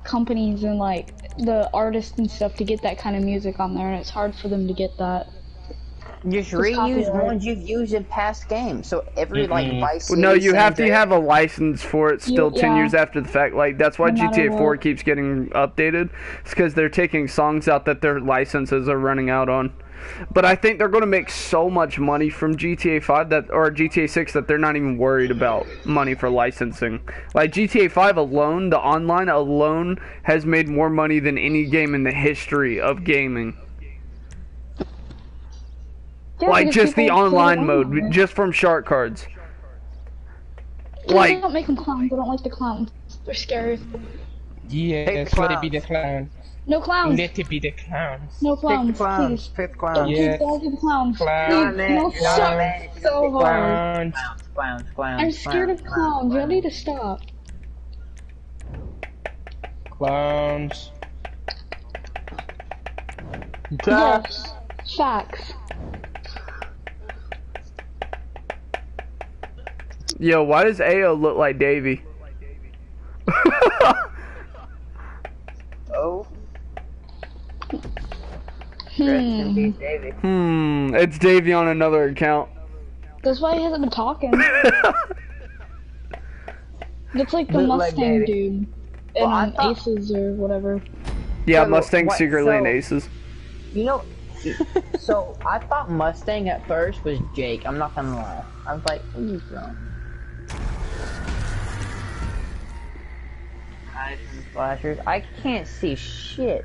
companies and like the artists and stuff to get that kind of music on there, and it's hard for them to get that. Just reuse ones you've used in past games. So every like Vice City, no, you have to have a license for it still 10 years after the fact. Like that's why GTA 4 keeps getting updated. It's because they're taking songs out that their licenses are running out on. But I think they're going to make so much money from GTA 5 or GTA 6 that they're not even worried about money for licensing. Like GTA 5 alone, the online alone has made more money than any game in the history of gaming. Yeah, like just the online mode, just from shark cards. Like, don't make them clowns. I don't like the clowns. They're scary. Yes, let it be the clowns. No clowns. Let it be the clowns. No clowns, please. Pick clowns. Yes. Don't do the clowns. Clowns. No, so hard. Clowns. I'm scared of clowns. You need to stop. Clowns. Yes. Facts. Yo, why does Ao look like Davey? Oh. It's Davey on another account. That's why he hasn't been talking. It's like the Mustang dude in Aces or whatever. Yeah, Mustang secretly in Aces. You know, so I thought Mustang at first was Jake. I'm not gonna lie. I was like, where are you from? Flashers. I can't see shit.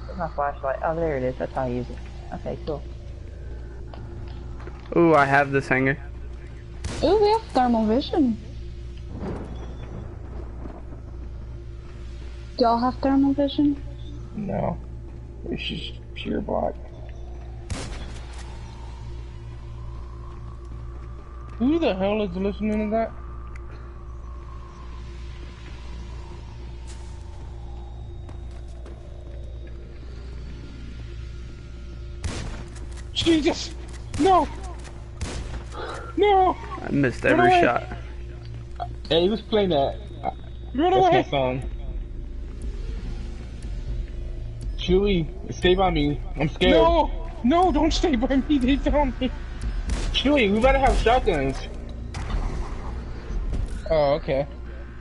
Where's my flashlight? Oh, there it is. That's how I use it. Okay, cool. Ooh, I have this hanger. Ooh, we have thermal vision. Do y'all have thermal vision? No. It's just pure black. Who the hell is listening to that? Jesus! No! No! I missed every shot. Hey, he was playing that. Run away! That's my song. Chewie, stay by me. I'm scared. No! No, don't stay by me. They found me. Chewie, we better have shotguns. Oh, okay.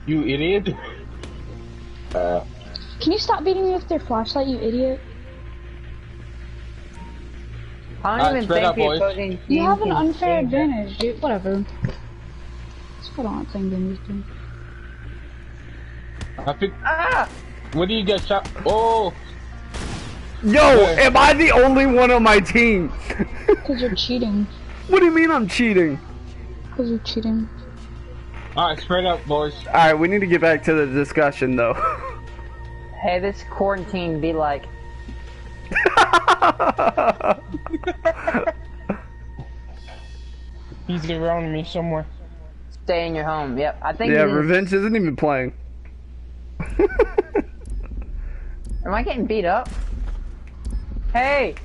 You idiot. Can you stop beating me with your flashlight, you idiot? I don't even think the opposing team You have an unfair advantage, dude. Whatever. Let's put on playing games, dude. I think. What do you get shot? Oh! Yo, am I the only one on my team? Because you're cheating. What do you mean I'm cheating? Because you're cheating. Alright, spread out, boys. Alright, we need to get back to the discussion, though. Hey, this quarantine be like... He's around me somewhere. Stay in your home, yep. I think. Yeah, Revenge isn't even playing. Am I getting beat up? Hey!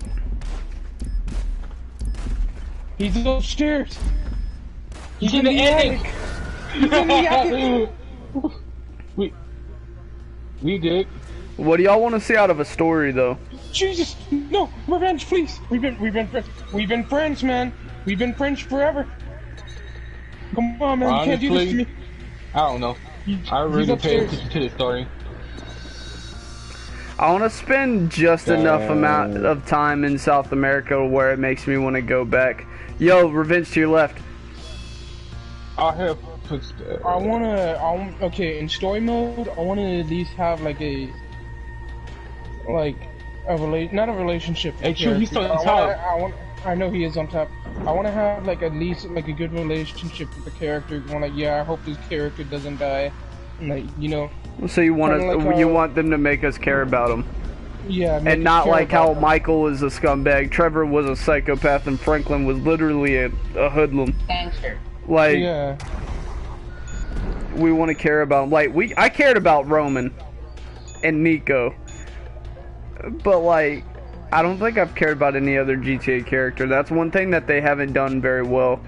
He's upstairs! He's in the attic! He's in the attic! We good. What do y'all want to see out of a story, though? Jesus! No! Revenge, please! We've been friends, man! We've been friends forever! Come on, man, honestly, you can't do this to me! I don't know. I really pay attention to the story. I want to spend just enough amount of time in South America where it makes me want to go back. Yo, Revenge to your left. I wanna, okay, in story mode, I wanna at least have like a not a relationship. Hey, true, he's still on top. I know he is on top. I wanna have like at least like a good relationship with the character. Like, yeah, I hope this character doesn't die. And, like, you know. So you want you want them to make us care about him. Yeah. And not like how Michael is a scumbag, Trevor was a psychopath, and Franklin was literally a hoodlum. Gangster. Like. Yeah. We want to care about him. Like I cared about Roman. and Nico. But like, I don't think I've cared about any other GTA character. That's one thing that they haven't done very well.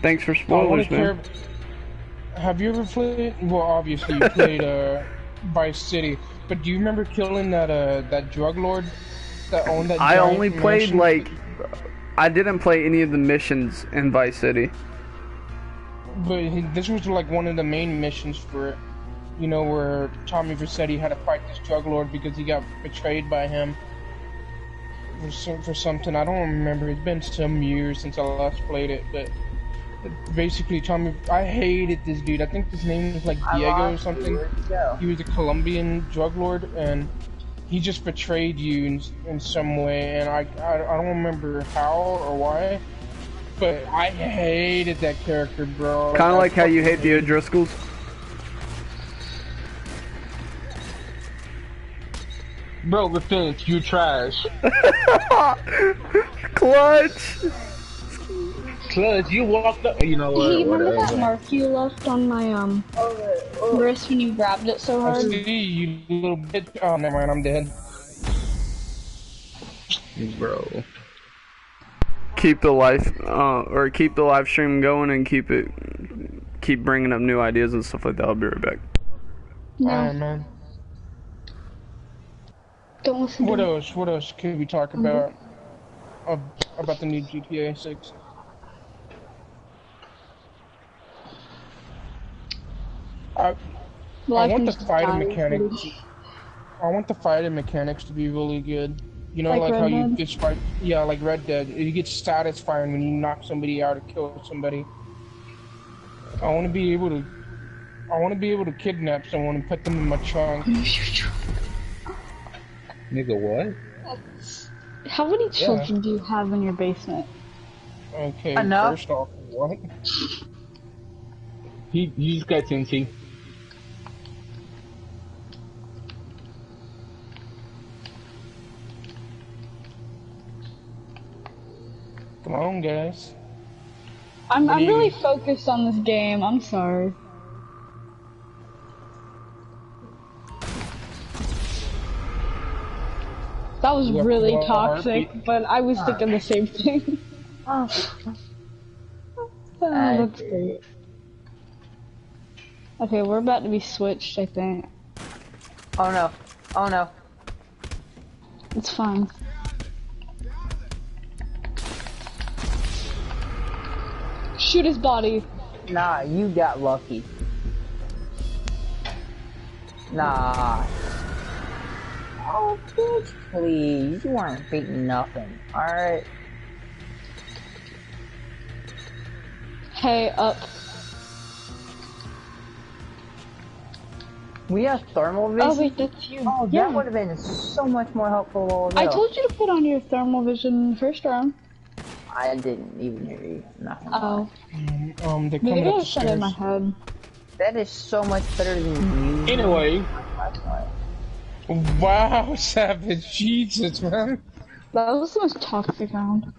Thanks for spoilers, man. Have you ever played? Well, obviously you played Vice City, but do you remember killing that drug lord that owned that? I only played like, I didn't play any of the missions in Vice City. But this was like one of the main missions for it. You know, where Tommy Vercetti had to fight this drug lord because he got betrayed by him for something. I don't remember. It's been some years since I last played it, but. Basically, Tommy, I hated this dude. I think his name was like Diego or something. He was a Colombian drug lord, and he just betrayed you in some way. And I don't remember how or why, but I hated that character, bro. Kind of like how you hate the O'Driscolls. Bro, the thing, you trash. Clutch. Clutch, you walked up. You know what? Hey, remember that mark you left on my wrist when you grabbed it so hard? See, you little bitch. Oh, never mind, I'm dead. Bro. Keep the keep the live stream going and keep bringing up new ideas and stuff like that. I'll be right back. No. Alright, man. Don't listen to What me. else? What else could we talk about? About the new GTA 6? I want the fighting mechanics. I want the fighting mechanics to be really good. You know, like how you just fight. Yeah, like Red Dead. It gets satisfying when you knock somebody out or kill somebody. I want to be able to kidnap someone and put them in my trunk. Nigga, what? How many children do you have in your basement? Okay, Enough. First off, what? You just got TNT. Come on, guys. I'm really focused on this game. I'm sorry. That was really toxic, but I was thinking the same thing. Oh, that's great. Okay, we're about to be switched, I think. Oh no. Oh no. It's fine. Shoot his body. Nah, you got lucky. Nah. Oh, bitch, please. You weren't beating nothing. Alright. Hey, up. We have thermal vision? Oh, wait, that's you. Oh, yeah. that would have been so much more helpful. I told you to put on your thermal vision first round. I didn't even hear you. Oh. They're coming Maybe up I the said it in my stairs. head. That is so much better than you. Anyway. Wow, Savage, Jesus, man. That was the most toxic round.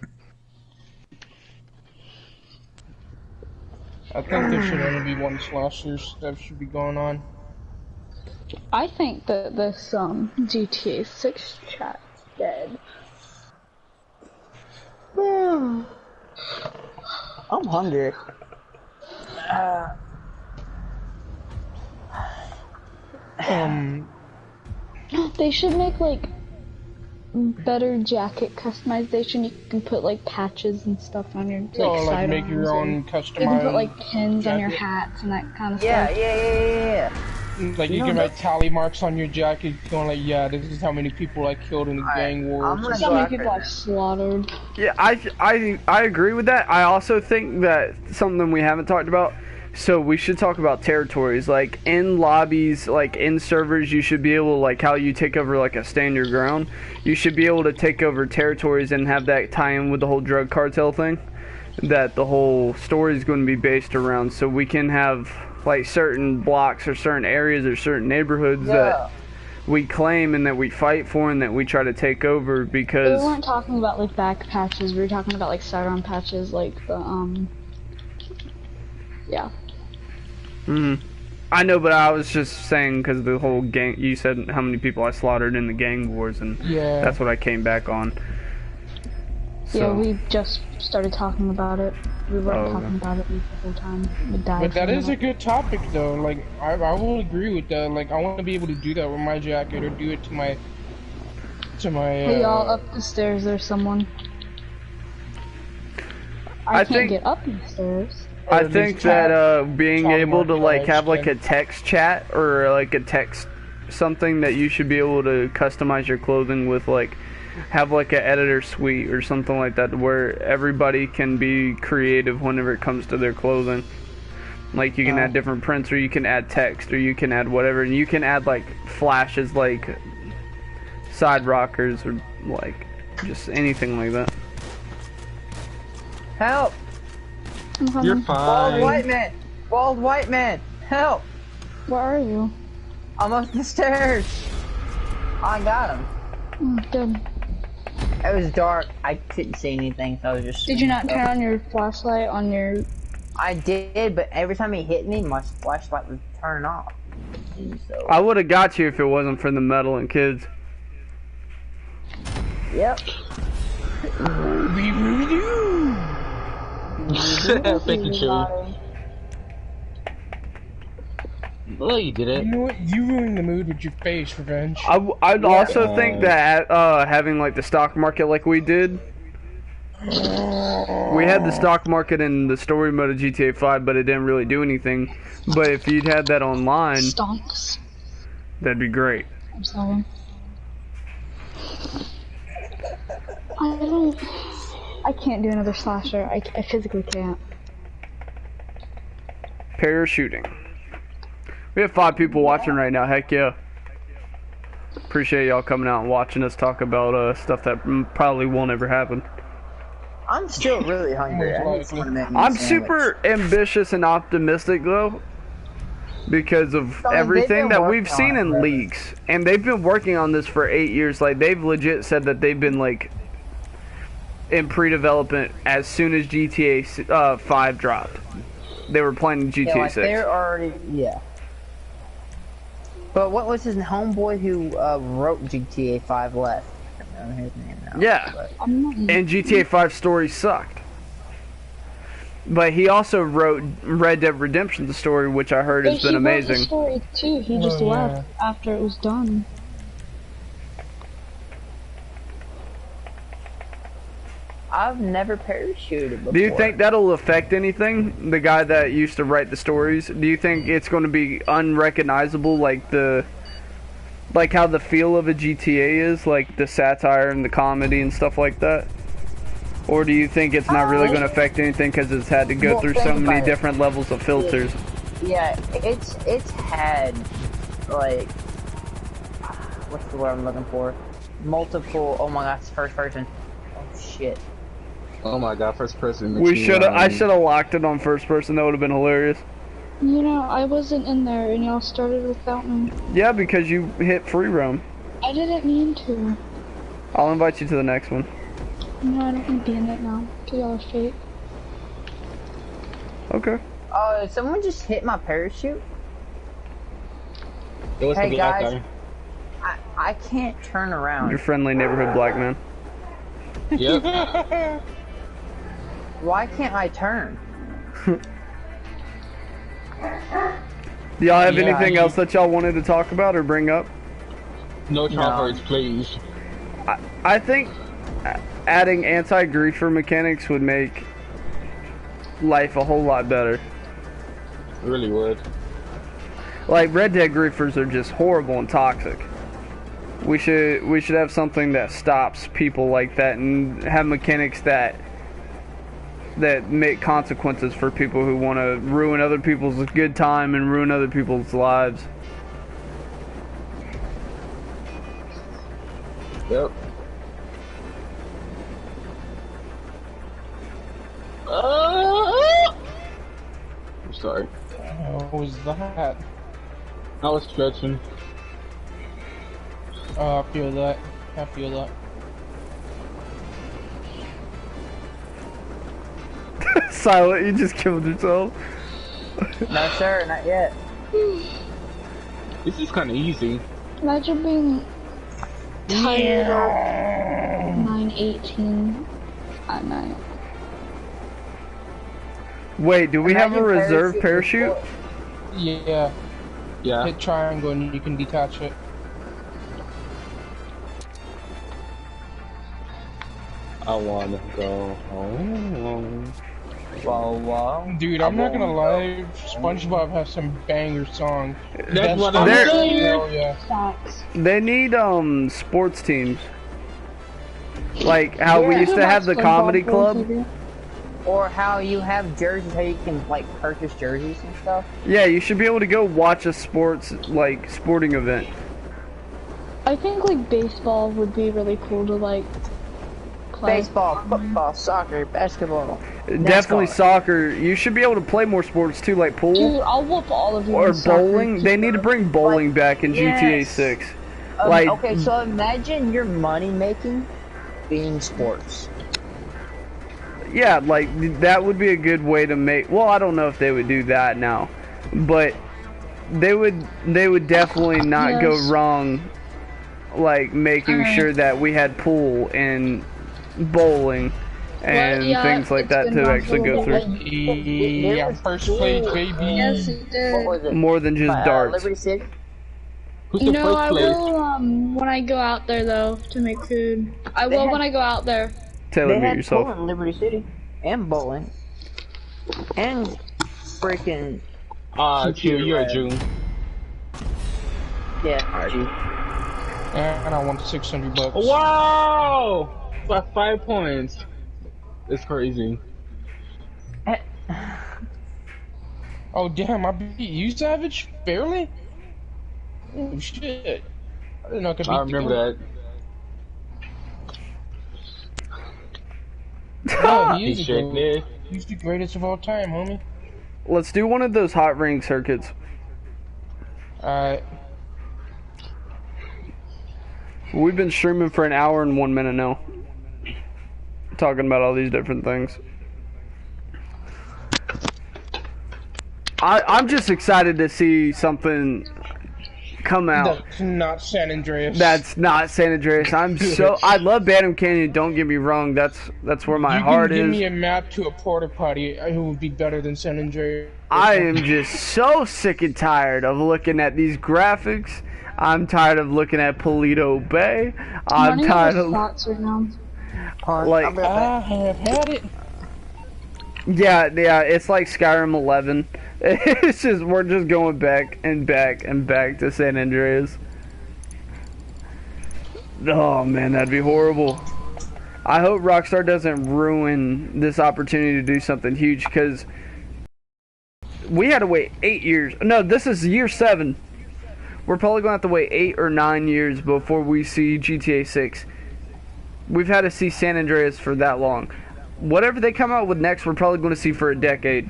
I think there should only be one slashers that should be going on. I think that this GTA 6 chat's dead. I'm hungry. They should make like better jacket customization. You can put like patches and stuff on your like make your own customized. You can put like pins on your hats and that kind of Yeah, stuff. yeah. Like you can write tally marks on your jacket, going like, yeah, this is how many people I killed in the gang wars. That's how many people I've slaughtered. Yeah, I agree with that. I also think that something we haven't talked about. So we should talk about territories. Like in lobbies, like in servers, you should be able, like how you take over like a stand your ground. You should be able to take over territories and have that tie in with the whole drug cartel thing. That the whole story is going to be based around. So we can have like certain blocks or certain areas or certain neighborhoods that we claim and that we fight for and that we try to take over because... We weren't talking about, like, back patches. We were talking about, like, sidearm patches, like, the, yeah. I know, but I was just saying because the whole gang... You said how many people I slaughtered in the gang wars, and that's what I came back on. So. Yeah, we just started talking about it. We weren't talking about it the whole time. But that is a good topic, though. Like, I will agree with that. Like, I want to be able to do that with my jacket, or do it to my... Hey, y'all, up the stairs, there's someone. I can't get up the stairs. I think that being able to like have like a text chat or like a text something that you should be able to customize your clothing with, like have like an editor suite or something like that where everybody can be creative whenever it comes to their clothing. Like you can add different prints, or you can add text, or you can add whatever, and you can add like flashes, like side rockers, or like just anything like that. Help! You're fine. Bald white man! Bald white man! Help! Where are you? I'm up the stairs. I got him. Oh, good. It was dark. I couldn't see anything, so I was just... Did you not turn on your flashlight on your... I did, but every time he hit me, my flashlight would turn off. So... I would have got you if it wasn't for the metal and kids. Yep. Thank you, Cherry. Oh, you did it. You know what? You ruined the mood with your face, Revenge. I'd also think that having like the stock market like we did. We had the stock market in the story mode of GTA 5, but it didn't really do anything. But if you'd had that online, Stonks. That'd be great. I'm sorry. I can't do another slasher. I physically can't. Parachuting. We have 5 people watching right now. Heck yeah. Appreciate y'all coming out and watching us talk about stuff that probably won't ever happen. I'm still really hungry. I just want to make me I'm super ambitious and optimistic though, because of everything that we've seen in leaks, and they've been working on this for 8 years. Like they've legit said that they've been like in pre-development as soon as GTA 5 dropped. They were planning GTA 6. They're already But what was his homeboy who wrote GTA 5 left? I don't know his name now. Yeah, and GTA 5 story sucked. But he also wrote Red Dead Redemption, the story, which I heard has been amazing. He wrote the story too. He just left after it was done. I've never parachuted before. Do you think that'll affect anything? The guy that used to write the stories, do you think it's going to be unrecognizable, like how the feel of a GTA is, like the satire and the comedy and stuff like that? Or do you think it's not really going to affect anything because it's had to go through so many different levels of filters? Yeah, it's had like what's the word I'm looking for? Multiple. Oh my God, it's first person. Oh shit. Oh my God, first person. I should have locked it on first person. That would have been hilarious. You know, I wasn't in there, and y'all started without me. Yeah, because you hit free roam. I didn't mean to. I'll invite you to the next one. No, I don't want to be in it now, because y'all are fake. Okay. Oh, someone just hit my parachute? Hey guys, I can't turn around. Your friendly neighborhood black man. Yep. Why can't I turn? Do y'all have anything else that y'all wanted to talk about or bring up? No choppers, please. I think adding anti-griefer mechanics would make life a whole lot better. It really would. Like Red Dead griefers are just horrible and toxic. We should have something that stops people like that and have mechanics that make consequences for people who want to ruin other people's good time and ruin other people's lives. Yep. I'm sorry. What was that? I was stretching. Oh, I feel that. I feel that. Silent, you just killed yourself. No, sir, not yet. This is kind of easy. Imagine being tired at 9:18 at night. Wait, do we have a reserve parachute? Yeah. Yeah. Hit triangle and you can detach it. I wanna go home. Wow. Dude, I'm not gonna lie, SpongeBob has some banger songs. That's what I'm saying. Yeah. They need sports teams. Like how we used to have the comedy club. Or how you have jerseys, how you can like purchase jerseys and stuff. Yeah, you should be able to go watch a sporting event. I think like baseball would be really cool to like play. Baseball, football, soccer, basketball. Definitely soccer. You should be able to play more sports too, like pool. Dude, I'll whoop all of you. Or bowling. They need to bring bowling back in GTA 6. Like, okay, so imagine your money making being sports. Yeah, like that would be a good way to make. Well, I don't know if they would do that now, but they would definitely not go wrong. Like making sure that we had pool and bowling and things like that to actually go through. Yeah, first place, baby. Yes, it did. More than just darts. Liberty City? Who's the first I place? will when I go out there though to make food. I will when I go out there. Taylor, They mute had yourself. pool in Liberty City and bowling and freaking You're a June. yeah. And I want $600. Wow! 5 points. It's crazy. Oh damn, I beat you, Savage? Barely? Oh shit. I didn't know I could beat I remember that. Yeah, he's the greatest of all time, homie. Let's do one of those hot ring circuits. Alright. We've been streaming for an hour and 1 minute now. Talking about all these different things. I'm just excited to see something come out. That's not San Andreas. That's not San Andreas. I love Bantam Canyon, don't get me wrong. That's where my heart is. Give me a map to a porta potty, it would be better than San Andreas. I am just so sick and tired of looking at these graphics. I'm tired of looking at Paleto Bay. I'm tired of right now. like I have had it. yeah, it's like Skyrim 11. It's just we're just going back and back and back to San Andreas. Oh man, that'd be horrible. I hope Rockstar doesn't ruin this opportunity to do something huge, because we had to wait 8 years. No, this is year 7. We're probably going to have to wait 8 or 9 years before we see GTA 6. We've had to see San Andreas for that long. Whatever they come out with next, we're probably going to see for a decade.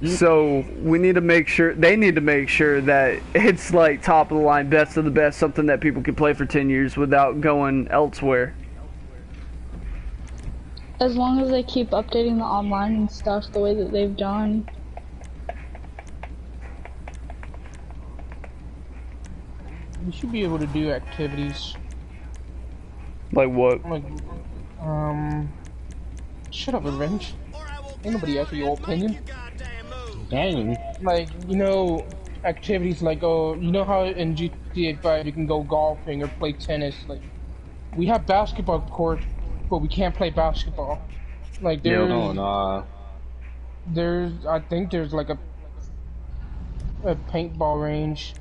So we need to make sure, they need to make sure that it's like top of the line, best of the best, something that people can play for 10 years without going elsewhere. As long as they keep updating the online and stuff the way that they've done. You should be able to do activities. Like what? Like, shut up, Revenge. Ain't nobody asking your opinion. Dang. Like, activities like, how in GTA 5 you can go golfing or play tennis. Like, we have basketball court, but we can't play basketball. Like, there's, I think there's like a paintball range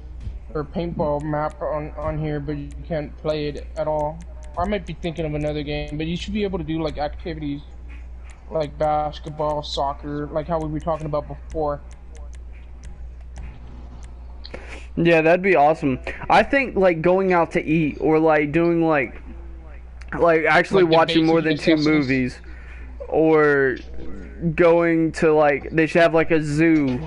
or paintball map on here, but you can't play it at all. I might be thinking of another game, but you should be able to do like activities like basketball, soccer, like how we were talking about before. Yeah, that'd be awesome. I think like going out to eat or like doing like actually watching more than 2 movies, or going to like, they should have like a zoo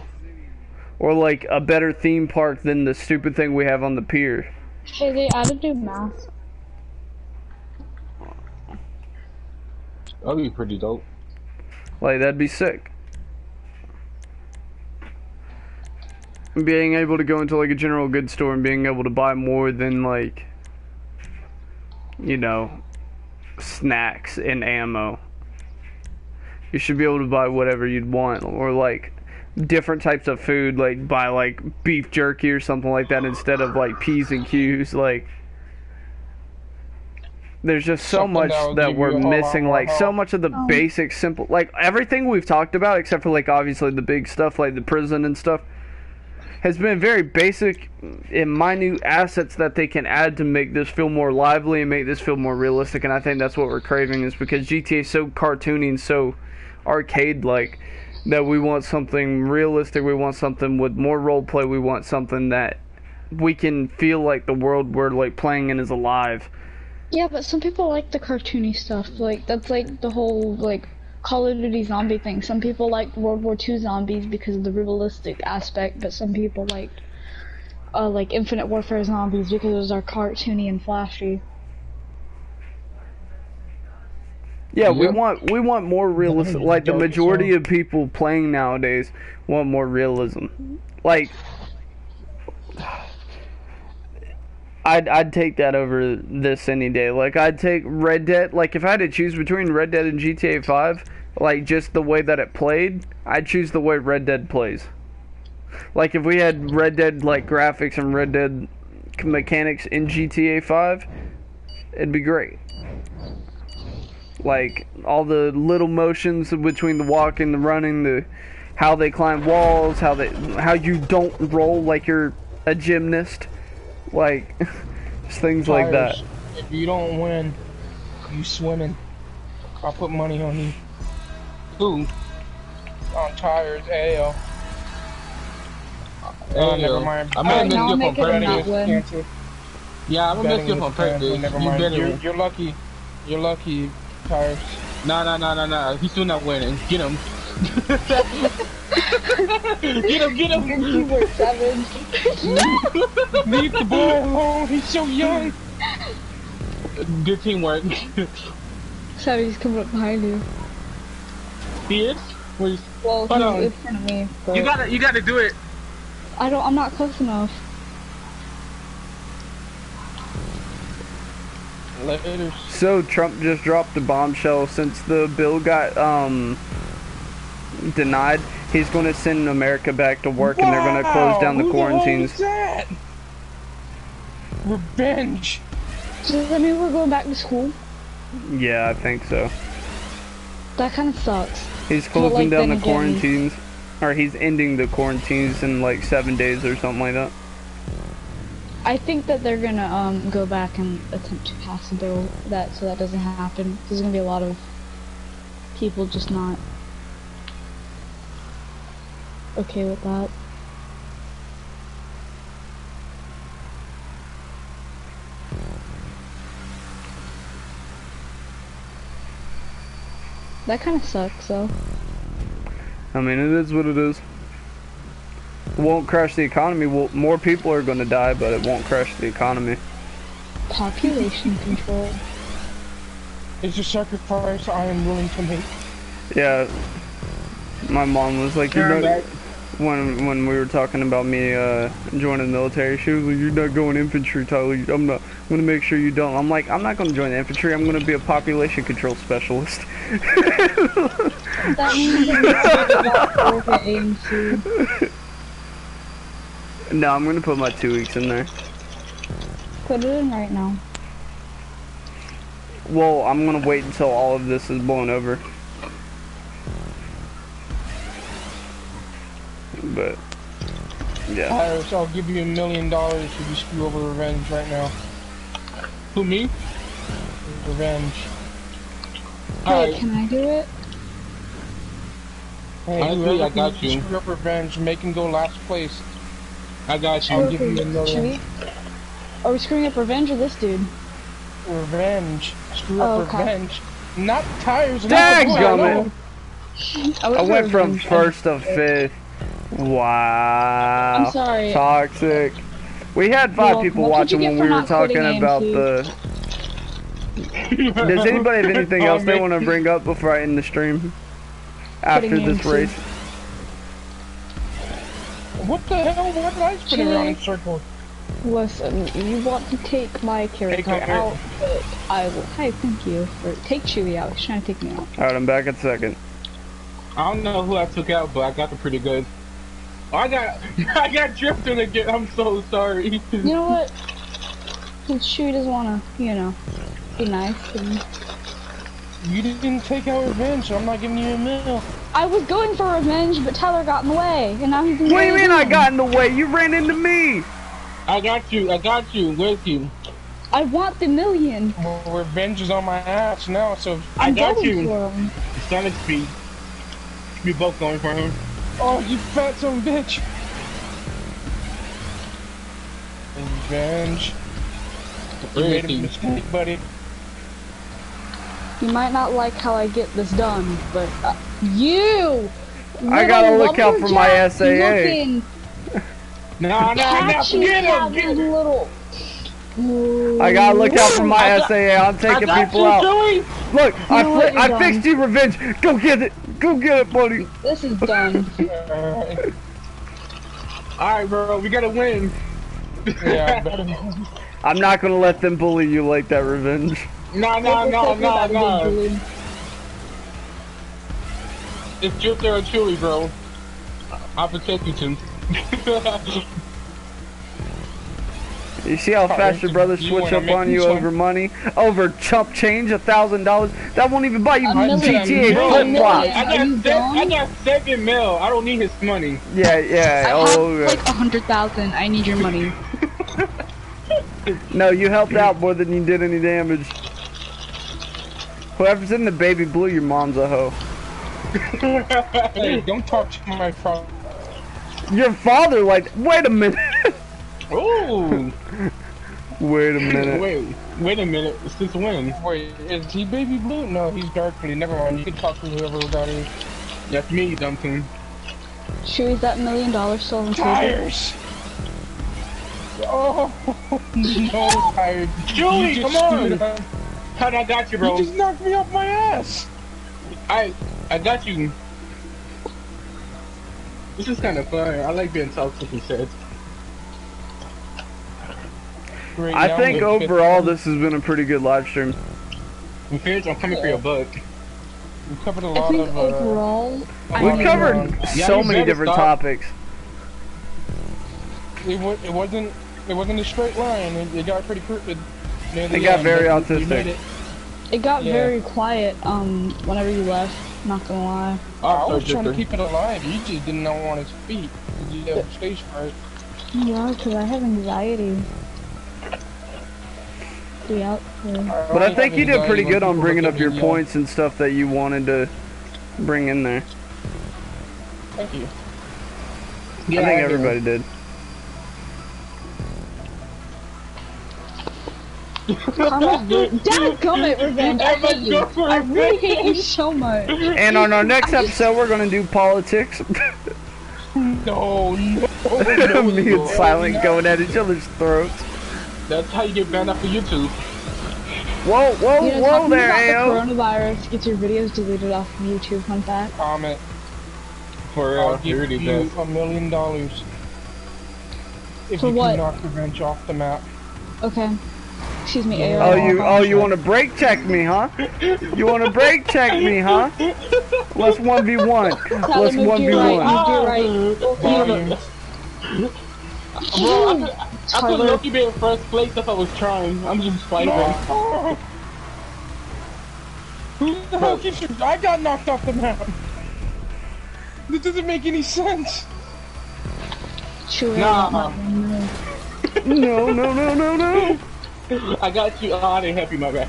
or like a better theme park than the stupid thing we have on the pier. Hey, they added new math. That'd be pretty dope. Like, that'd be sick. Being able to go into like a general goods store and being able to buy more than like, you know, snacks and ammo. You should be able to buy whatever you'd want, or like different types of food, like buy like beef jerky or something like that instead of like P's and Q's. Like, there's just so much that we're missing, like so much of the basic simple, like everything we've talked about except for like obviously the big stuff like the prison and stuff has been very basic and minute assets that they can add to make this feel more lively and make this feel more realistic. And I think that's what we're craving, is because GTA is so cartoony and so arcade-like that we want something realistic. We want something with more roleplay. We want something that we can feel like the world we're like playing in is alive. Yeah, but some people like the cartoony stuff. Like, that's like the whole like Call of Duty zombie thing. Some people like World War II zombies because of the realistic aspect, but some people like Infinite Warfare zombies because those are cartoony and flashy. Yeah, we want more realism. Like, the majority of people playing nowadays want more realism. Like, I'd take that over this any day. Like, I'd take Red Dead. Like, if I had to choose between Red Dead and GTA 5, like, just the way that it played, I'd choose the way Red Dead plays. Like, if we had Red Dead, like, graphics and Red Dead mechanics in GTA 5, it'd be great. Like, all the little motions between the walking, the running, how they climb walls, how you don't roll like you're a gymnast. Like, just things like that. If you don't win, you swimming. I'll put money on you. Who? On tires, AO. Never mind. I'm gonna miss you on purpose. Yeah, I'm gonna miss you on purpose. Never mind. You're lucky. You're lucky, tires. No. He's still not winning. Get him. Get him. You were savage. Leave the boy alone. He's so young. Good teamwork. Sorry, he's coming up behind you. He is? Well, he's in front of me. But You gotta do it. I'm not close enough. So Trump just dropped a bombshell. Since the bill got denied, he's going to send America back to work, and they're going to close down the quarantines. Who the hell is that? Revenge. Does that mean we're going back to school? Yeah, I think so. That kind of sucks. He's closing down the quarantines, or he's ending the quarantines in like 7 days or something like that. I think that they're gonna go back and attempt to pass a bill so that doesn't happen. There's gonna be a lot of people just not okay with that. That kind of sucks, though. I mean, it is what it is. It won't crash the economy. More people are going to die, but it won't crash the economy. Population control. It's a sacrifice I am willing to make. Yeah. My mom was like, you're not, when we were talking about me joining the military, she was like, you're not going infantry, Tyler. I'm going to make sure you don't. I'm like, I'm not going to join the infantry. I'm going to be a population control specialist. That means you're not AMC. No, I'm going to put my 2 weeks in there. Put it in right now. Well, I'm going to wait until all of this is blown over. But, yeah. Iris, I'll give you $1 million if you screw over Revenge right now. Who, me? Revenge. Hey, can I do it? Hey, I got you. Screw up Revenge, make him go last place. I got you. I'll give you $1 million. Are we screwing up Revenge or this dude? Revenge. Screw up Revenge. Not tires. Dadgummit! I went from 1st to 5th. Wow. I'm sorry. Toxic. We had 5 people watching when we were talking about the... Does anybody have anything else they want to bring up before I end the stream? After this race? What the hell? Why did I spin around in circles? Listen, you want to take my character out, but I will. Hey, thank you. Take Chewie out. He's trying to take me out. Alright, I'm back in second. I don't know who I took out, but I got them pretty good. I got drifted again. I'm so sorry. You know what? Since Chewie doesn't want to, you know, be nice. And... You didn't take out revenge, so I'm not giving you a meal. I was going for revenge, but Tyler got in the way, and now he's in the way. What do you mean I got in the way? You ran into me! I got you with you. I want the million. Well, revenge is on my ass now, so... I got you. Sonic speed. We both going for him. Oh, you fat son of a bitch! Revenge. You made a mistake, buddy. You might not like how I get this done, but you! I gotta look out for my SAA. No, forget him! Little... I gotta look out for my SAA. I'm taking people out. Look, I fixed you, Revenge. Go get it. Go get it, buddy. This is done. Alright, bro. We gotta win. Yeah, I'm not gonna let them bully you like that, Revenge. No. It's just there a Chewie, bro. I'll protect you, Tim. You see how fast your brothers switch up on you over money? Over chump change, $1,000? That won't even buy you GTA flip-flops. I got 7 mil. I don't need his money. Yeah. I have like 100,000. I need your money. No, you helped out more than you did any damage. Whoever's in the baby blue, your mom's a hoe. Hey, don't talk to my father. Your father, like, wait a minute. Ooh. Wait a minute. Wait a minute. Since when? Wait, is he baby blue? No, he's dark blue. Never mind. You can talk to whoever that is. That's me, you dumb tune. Chewie's that $1 million still on tires. Oh no, tires. Chewie, come on. How'd I got you, bro? You just knocked me off my ass. I got you. This is kind of fun. I like being toxic, he said. I think overall this has been a pretty good live stream. I'm coming for your butt. We covered a lot of overall we covered so many different topics. It wasn't a straight line. It got pretty crooked. It got very autistic. It got very quiet whenever you left, not gonna lie. I was trying to keep it alive. You just didn't want to speak. You didn't have stage fright. Yeah, because I have anxiety. But I think you did pretty good on bringing up your points and stuff that you wanted to bring in there. Thank you. I think everybody did. Dadgummit, Revenge. I hate you. I really hate you so much. And on our next episode, we're gonna do politics. No. Me and Silent going at each other's throats. That's how you get banned off of YouTube. Whoa there, AO. The coronavirus gets your videos deleted off of YouTube, fun fact. Comment. For real, I'll give you $1 million. If you can knock Revenge off the map. Okay. Excuse me, AO. Oh, you want to break check me, huh? You want to break check me, huh? Let's 1v1. Let's 1v1. Bro, I could Loki be in first place if I was trying. I'm just fighting. Who the hell keeps you? I got knocked off the map. This doesn't make any sense. Sure. Nah. No. I got you. Oh, I didn't help you, my bad.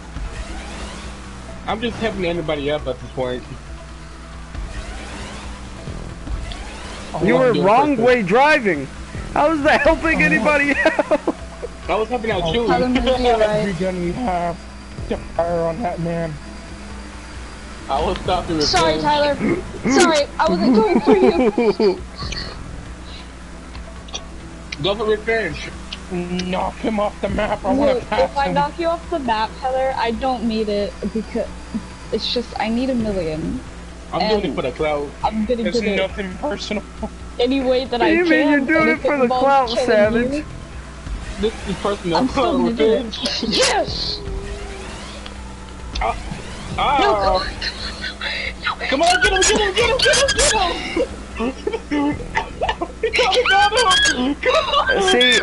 I'm just helping anybody up at this point. You were wrong way driving. How is that helping anybody else? I was helping out Chewie. Every gun we have, to fire on that man. I was stopping with Sorry, Tyler. Sorry, I wasn't going for you. Go for revenge. Knock him off the map. I want to pass If I knock you off the map, Heather, I don't need it because it's just I need 1 million. I'm doing it for the clout. I'm gonna it's do it nothing personal. any way that I can. What do you mean you're doing it for the clout, Savage? You. This is personal. I'm still gonna do it. Yes! No, come on, get him! See,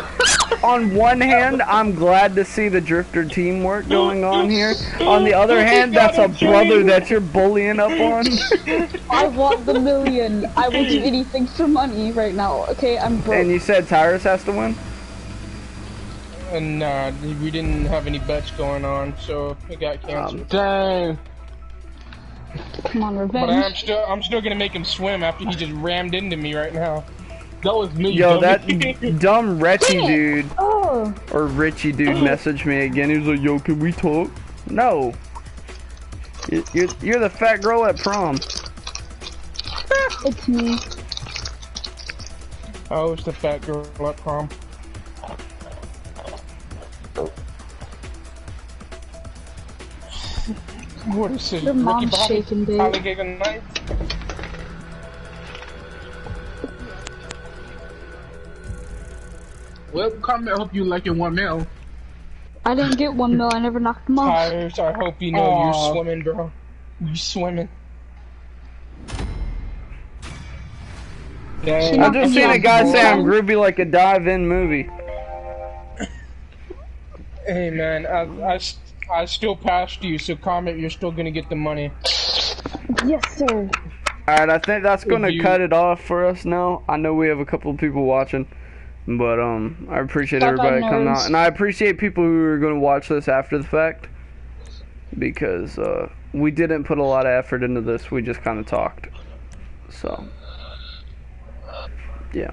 on one hand, I'm glad to see the Drifter teamwork going on here. On the other hand, that's a brother that you're bullying up on. I want the 1 million. I will do anything for money right now. Okay, I'm broke. And you said Tyrus has to win? Nah, we didn't have any bets going on, so it got canceled. Dang. Come on, revenge. But I'm still gonna make him swim after he just rammed into me right now. That was me. Yo, that dumb Retchy dude, or Richie dude messaged me again. He was like, yo, can we talk? No. You're the fat girl at prom. It's me. I was the fat girl at prom. What is it? Your mom's shaking, dude. Alligator knife? Well, comment. I hope you like your 1 mil. I didn't get 1 mil. I never knocked him off. Tyrus, I hope you know you're swimming, bro. You swimming. Dang. I just seen a guy say I'm groovy like a dive-in movie. Hey man, I still passed you, so comment, you're still gonna get the money. Yes, sir. Alright, I think that's gonna cut it off for us now. I know we have a couple of people watching, but I appreciate everybody coming out, and I appreciate people who are gonna watch this after the fact, because we didn't put a lot of effort into this. We just kind of talked. So, yeah.